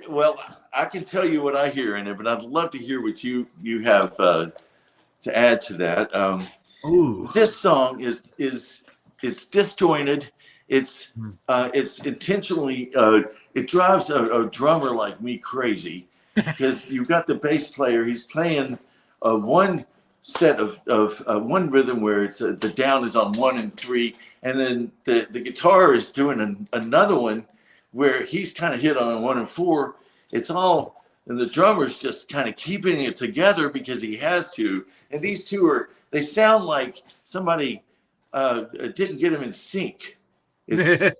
well, I can tell you what I hear in it, but I'd love to hear what you have to add to that. This song is it's disjointed. It's intentionally it drives a drummer like me crazy, because you've got the bass player. He's playing one set of one rhythm where it's the down is on 1 and 3, and then the guitar is doing another one where he's kind of hit on 1 and 4. It's all, and the drummer's just kind of keeping it together because he has to. And these two they sound like somebody didn't get them in sync. So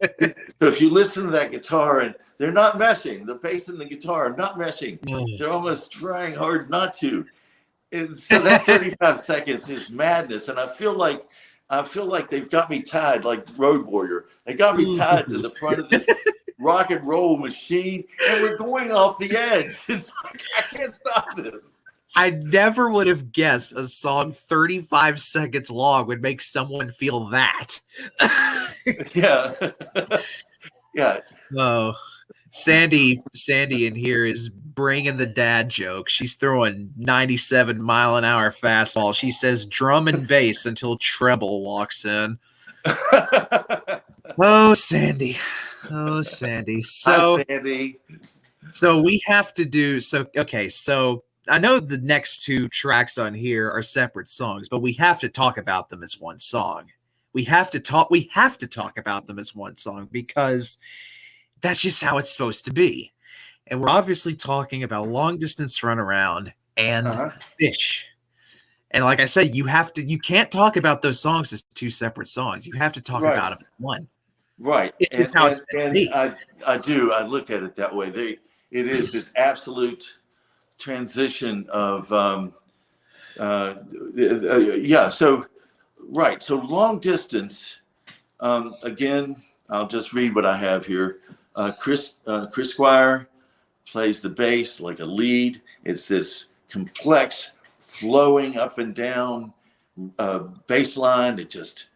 if you listen to that guitar, and they're not meshing, the bass and the guitar are not meshing. They're almost trying hard not to. And so that 35 seconds is madness. And I feel like they've got me tied like Road Warrior. They got me tied to the front of this rock and roll machine, and we're going off the edge. It's like, I can't stop this. I never would have guessed a song 35 seconds long would make someone feel that. Yeah. Yeah. Oh, Sandy in here is bringing the dad joke. She's throwing 97-mile-an-hour fastball. She says drum and bass until treble walks in. Oh, Sandy. Oh, Sandy. So, hi, Sandy. So we have to do okay. So I know the next 2 tracks on here are separate songs, but we have to talk about them as one song. We have to talk about them as one song, because that's just how it's supposed to be. And we're obviously talking about Long Distance Runaround and Fish. And like I said, you can't talk about those songs as 2 separate songs. You have to talk about them as one. Right. It's how it's meant to be. I do. I look at it that way. It is this absolute transition of So Long Distance, again, I'll just read what I have here. Chris Squire plays the bass like a lead. It's this complex flowing up and down bass line. It's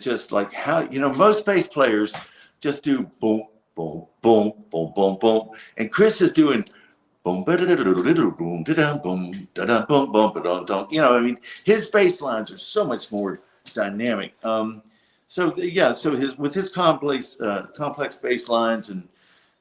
just like how, most bass players just do boom, boom, boom, boom, boom, boom. And Chris is doing boom, boom, boom, boom. His bass lines are so much more dynamic. So his complex bass lines and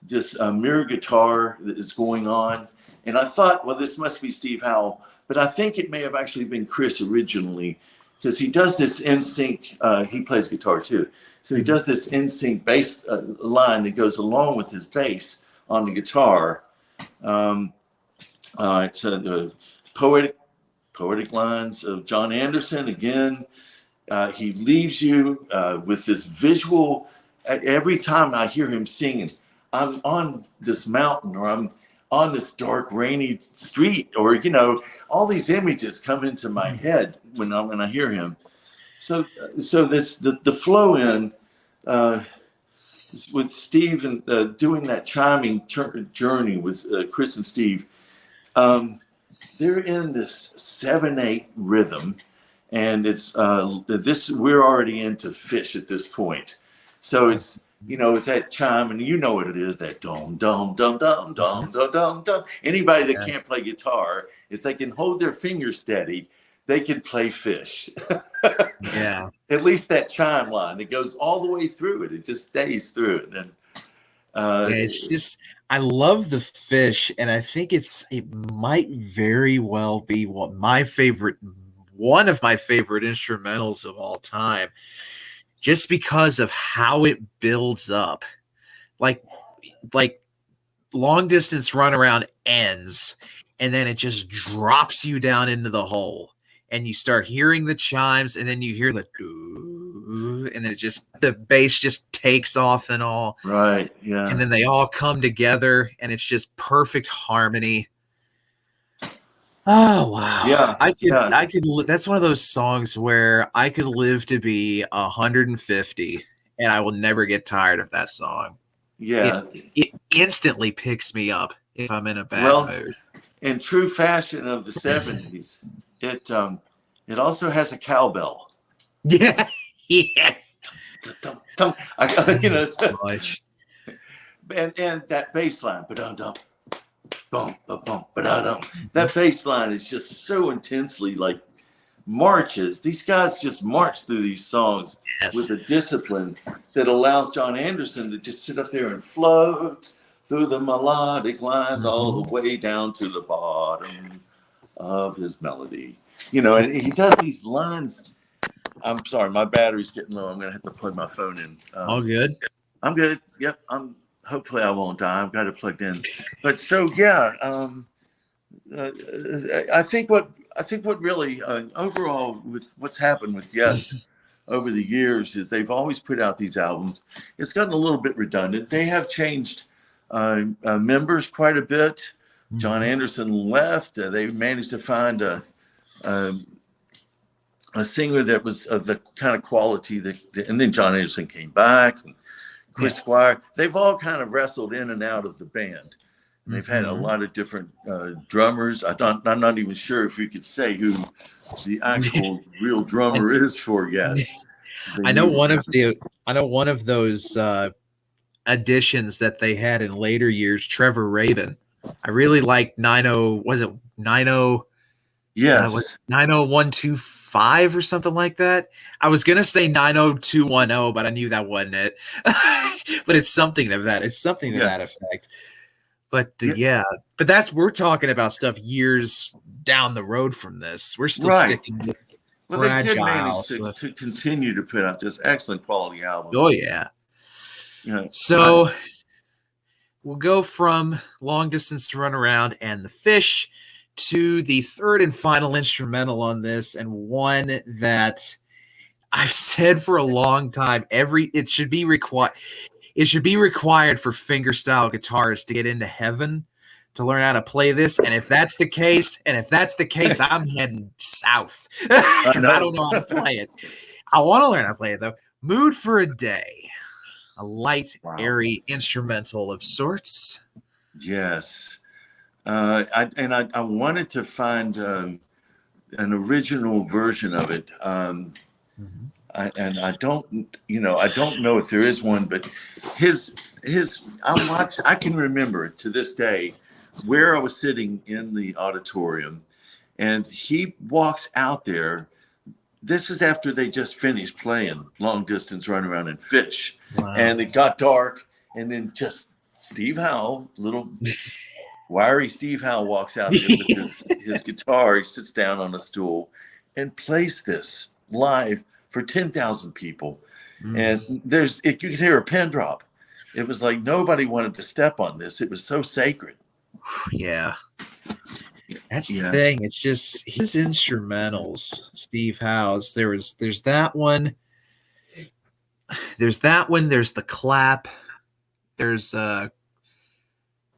this mirror guitar that is going on. And I thought, well, this must be Steve Howe, but I think it may have actually been Chris originally, because he does this in sync. He plays guitar too, so he does this in sync bass line that goes along with his bass on the guitar. So the poetic lines of John Anderson again. He leaves you with this visual. Every time I hear him singing, I'm on this mountain, or I'm on this dark, rainy street, or all these images come into my head when I hear him. So the flow in with Steve and doing that chiming journey with Chris and Steve. They're in this 7/8 rhythm, and it's we're already into Fish at this point. So it's with that chime, and what it is, that dum dum dum dum dum dum dum dum. Anybody that can't play guitar, if they can hold their fingers steady, they could play Fish. Yeah. At least that chime line, it goes all the way through it. It just stays through it. And it's just, I love the Fish, and I think it might very well be one of my favorite instrumentals of all time, just because of how it builds up. Like Long Distance Runaround ends, and then it just drops you down into the hole, and you start hearing the chimes, and then you hear the and then the bass just takes off and all. Right. Yeah. And then they all come together, and it's just perfect harmony. Oh wow. Yeah. I could that's one of those songs where I could live to be 150 and I will never get tired of that song. Yeah. It instantly picks me up if I'm in a bad mood. In true fashion of the 70s, it also has a cowbell. Yeah. Yes. You know, and that bass line, that bass line is just so intensely like marches. These guys just march through these songs with a discipline that allows John Anderson to just sit up there and float through the melodic lines all the way down to the bottom of his melody. You know, and he does these lines. I'm sorry, my battery's getting low. I'm going to have to plug my phone in. All good? I'm good. Yep. Hopefully I won't die. I've got it plugged in. But so, yeah, I think what really overall with what's happened with Yes over the years is they've always put out these albums. It's gotten a little bit redundant. They have changed members quite a bit. John Anderson left. They managed to find a singer that was of the kind of quality and then John Anderson came back. And Chris Squire. They've all kind of wrestled in and out of the band. And they've had a lot of different drummers. I'm not even sure if we could say who the actual real drummer is for Yes. I know one of those additions that they had in later years, Trevor Rabin. I really like 90. Was it 90? Yes. 90125 or something like that. I was gonna say 90210, but I knew that wasn't it. But it's something of that. It's something to that effect. But but we're talking about stuff years down the road from this. We're still sticking with they did manage to continue to put out just excellent quality albums. Oh yeah. So we'll go from Long Distance to Run Around and The Fish to the third and final instrumental on this, and one that I've said for a long time, it should be required for fingerstyle guitarists to get into heaven to learn how to play this. And if that's the case, I'm heading south because I don't know how to play it. I want to learn how to play it though. Mood for a Day, a light, airy instrumental of sorts. Yes. I wanted to find an original version of it. I don't know if there is one, but I can remember to this day where I was sitting in the auditorium, and he walks out there. This is after they just finished playing Long Distance Run Around and Fish, and it got dark, and then just Steve Howe, little wiry Steve Howe, walks out there with his guitar. He sits down on a stool and plays this live for 10,000 people. And you could hear a pin drop. It was like nobody wanted to step on this. It was so sacred. Yeah. That's the thing. It's just his instrumentals, Steve Howe's. There's that one. There's the clap. There's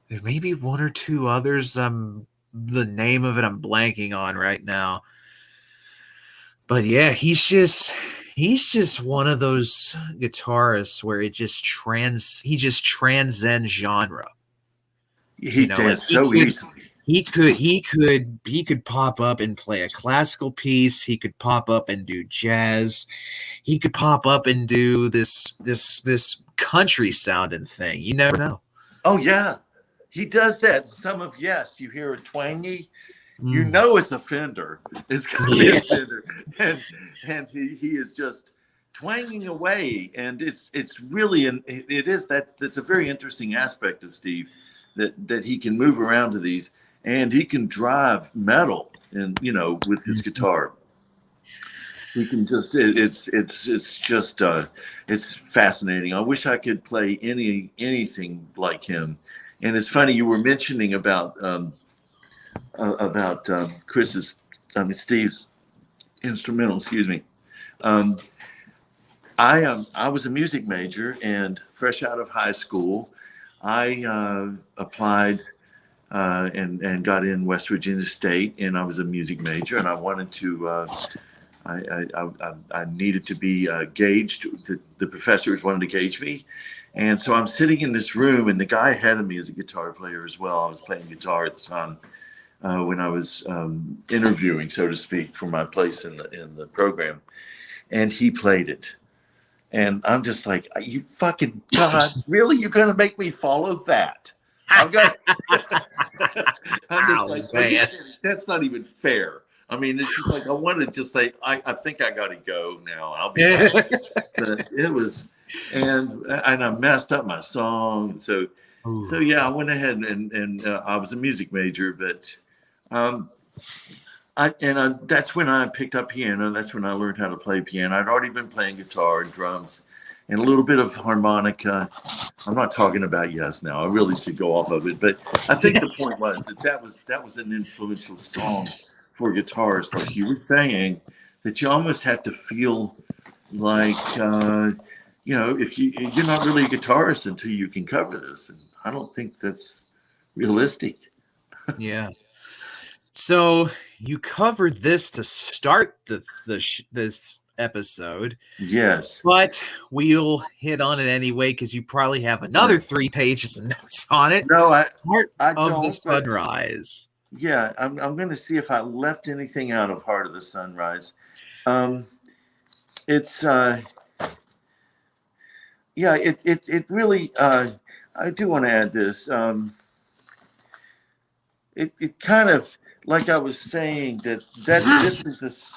there may be one or two others. The name of it I'm blanking on right now. But yeah, he's just one of those guitarists where he just transcends genre. He does so easily. He could pop up and play a classical piece. He could pop up and do jazz. He could pop up and do this country sounding thing. You never know. Oh yeah, he does that. Some of Yes, you hear a twangy. You know it's a Fender. It's got to be a Fender, and he is just twanging away, and it's really that's a very interesting aspect of Steve, that he can move around to these, and he can drive metal, and with his guitar. He can just it's just it's fascinating. I wish I could play anything like him. And it's funny, you were mentioning about Steve's instrumental. Excuse me. I was a music major, and fresh out of high school, I applied and got in West Virginia State, and I was a music major, and I wanted to. I needed to be gauged. The professors wanted to gauge me. And so I'm sitting in this room, and the guy ahead of me is a guitar player as well. I was playing guitar at the time when I was interviewing, so to speak, for my place in the program. And he played it. And I'm just like, you fucking God, really? You're going to make me follow that? I'm just like, man, that's not even fair. I mean, it's just like, I wanted to just say, I think I got to go now. I'll be back. But it was, and I messed up my song. And so yeah, I went ahead and I was a music major, but that's when I picked up piano. That's when I learned how to play piano. I'd already been playing guitar and drums and a little bit of harmonica. I'm not talking about Yes now. I really should go off of it. But I think the point was that was an influential song for guitarists, like you were saying, that you almost have to feel like, if you're not really a guitarist until you can cover this. And I don't think that's realistic. Yeah. So you covered this to start this episode. Yes. But we'll hit on it anyway, because you probably have another 3 pages of notes on it. No, Heart I of don't, the Sunrise. Yeah, I'm going to see if I left anything out of Heart of the Sunrise. It's it really I do want to add this. It kind of, like I was saying, that this is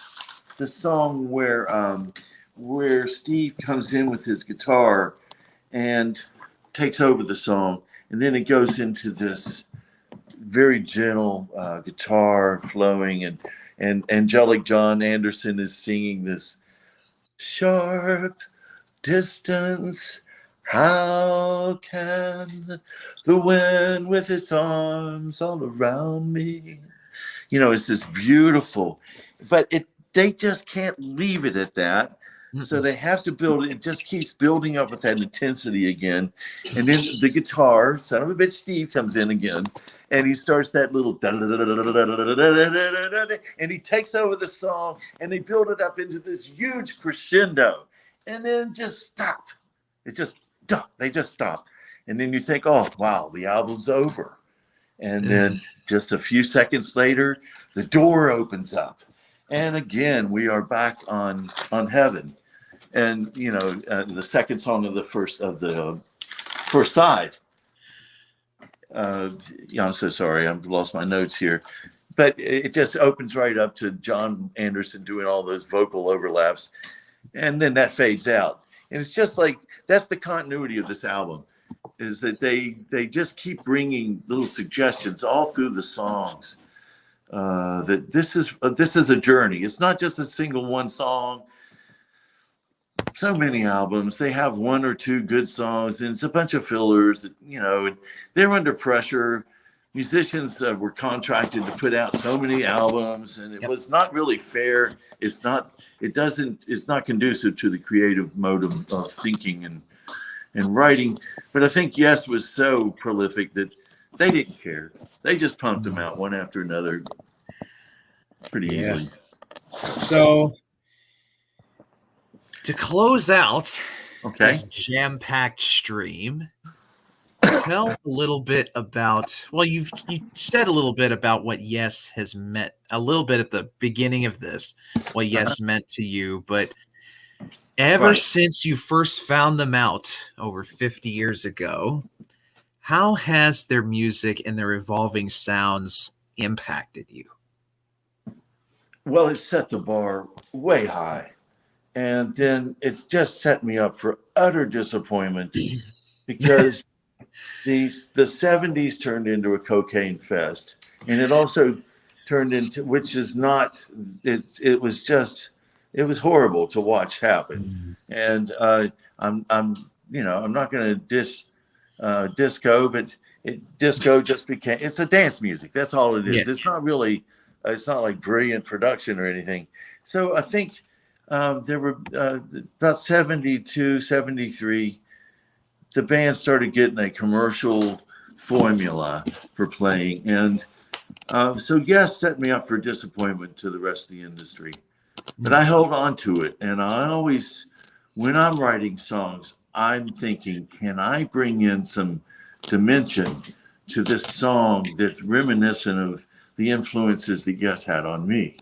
the song where Steve comes in with his guitar and takes over the song, and then it goes into this very gentle guitar flowing, and angelic John Anderson is singing this sharp distance. How can the wind with its arms all around me? It's this beautiful, but they just can't leave it at that. So they have to build it. It just keeps building up with that intensity again. And then the guitar, son of a bitch Steve, comes in again. And he starts that little and he takes over the song, and they build it up into this huge crescendo. And then just stop. They just stop. And then you think, oh, wow, the album's over. And then just a few seconds later, the door opens up. And again, we are back on Heaven. And the second song of the first side. I'm so sorry, I've lost my notes here, but it just opens right up to John Anderson doing all those vocal overlaps, and then that fades out. And it's just like, that's the continuity of this album, is that they just keep bringing little suggestions all through the songs. That this is a journey. It's not just a single one song. So many albums, they have 1 or 2 good songs, and it's a bunch of fillers that, and they're under pressure. Musicians were contracted to put out so many albums, and it was not really fair. It's not conducive to the creative mode of thinking and writing. But I think Yes was so prolific that they didn't care. They just pumped them out one after another pretty easily. So to close out this jam-packed stream, tell a little bit about, you said a little bit about what Yes has meant, a little bit at the beginning of this, what Yes meant to you, but ever since you first found them out over 50 years ago, how has their music and their evolving sounds impacted you? Well, it set the bar way high. And then it just set me up for utter disappointment because the 70s turned into a cocaine fest. And it also turned into, which is not, it was horrible to watch happen. And I'm not going to disco, but disco just became, it's a dance music. That's all it is. Yeah. It's not like brilliant production or anything. So I think there were about 72, 73, the band started getting a commercial formula for playing. And so yes, set me up for disappointment to the rest of the industry. But I held on to it. And I always, when I'm writing songs, I'm thinking, can I bring in some dimension to this song that's reminiscent of the influences that Yes had on me?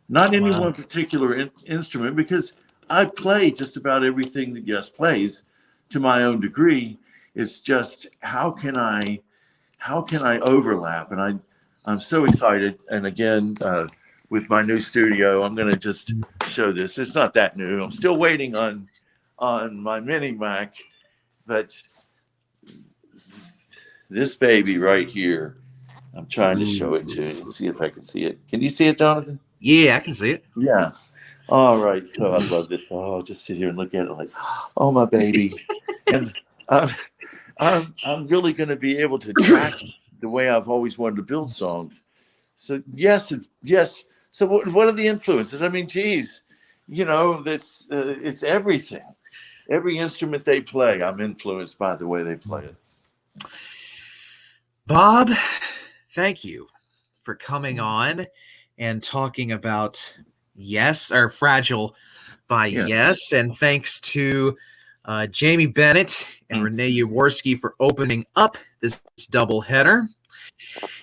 Not any one particular instrument, because I play just about everything that Yes plays to my own degree. It's just how can I overlap? And I'm so excited. And again, with my new studio, I'm going to just show this. It's not that new. I'm still waiting on my mini Mac, but this baby right here, I'm trying to show it to you and see if I can see it. Can you see it, Jonathan? Yeah, I can see it. Yeah. All right. So I love this. Oh, I'll just sit here and look at it like, oh, my baby. And I'm really going to be able to track the way I've always wanted to build songs. So yes. So what are the influences? I mean, geez, that's it's everything. Every instrument they play, I'm influenced by the way they play it. Bob, thank you for coming on and talking about Yes, or Fragile by Yes. And thanks to Jaime Bennett and Renee Yaworsky for opening up this doubleheader.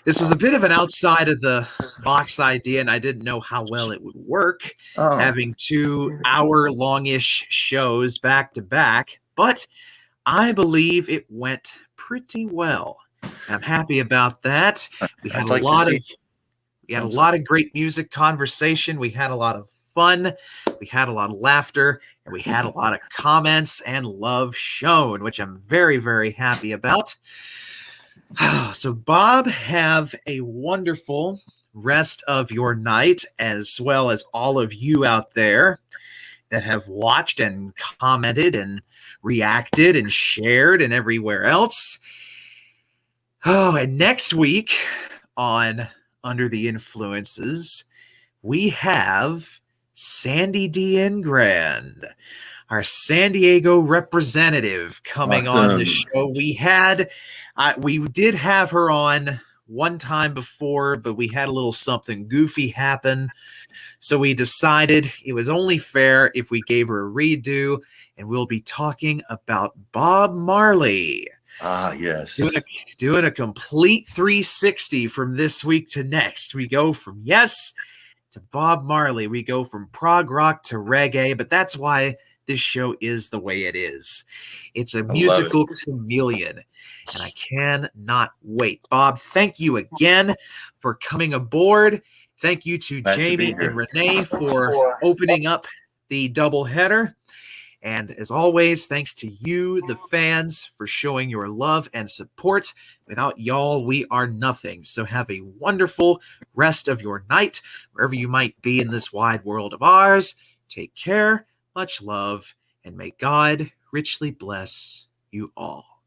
This was a bit of an outside of the box idea, and I didn't know how well it would work, having 2 hour-long-ish shows back to back, but I believe it went pretty well. I'm happy about that. We had a lot of great music conversation. We had a lot of fun. We had a lot of laughter, and we had a lot of comments and love shown, which I'm very, very happy about. So, Bob, have a wonderful rest of your night, as well as all of you out there that have watched and commented and reacted and shared and everywhere else. Oh, and next week on Under the Influences, we have Sandy Dean Grand, our San Diego representative, coming on the show. We did have her on one time before, but we had a little something goofy happen. So we decided it was only fair if we gave her a redo, and we'll be talking about Bob Marley. Ah, yes. Doing a complete 360 from this week to next. We go from Yes to Bob Marley. We go from prog rock to reggae, but that's why this show is the way it is. It's a musical chameleon, and I cannot wait. Bob, thank you again for coming aboard. Thank you to Jaime and Renee for opening up the doubleheader. And as always, thanks to you, the fans, for showing your love and support. Without y'all, we are nothing. So have a wonderful rest of your night, wherever you might be in this wide world of ours. Take care, much love, and may God richly bless you all.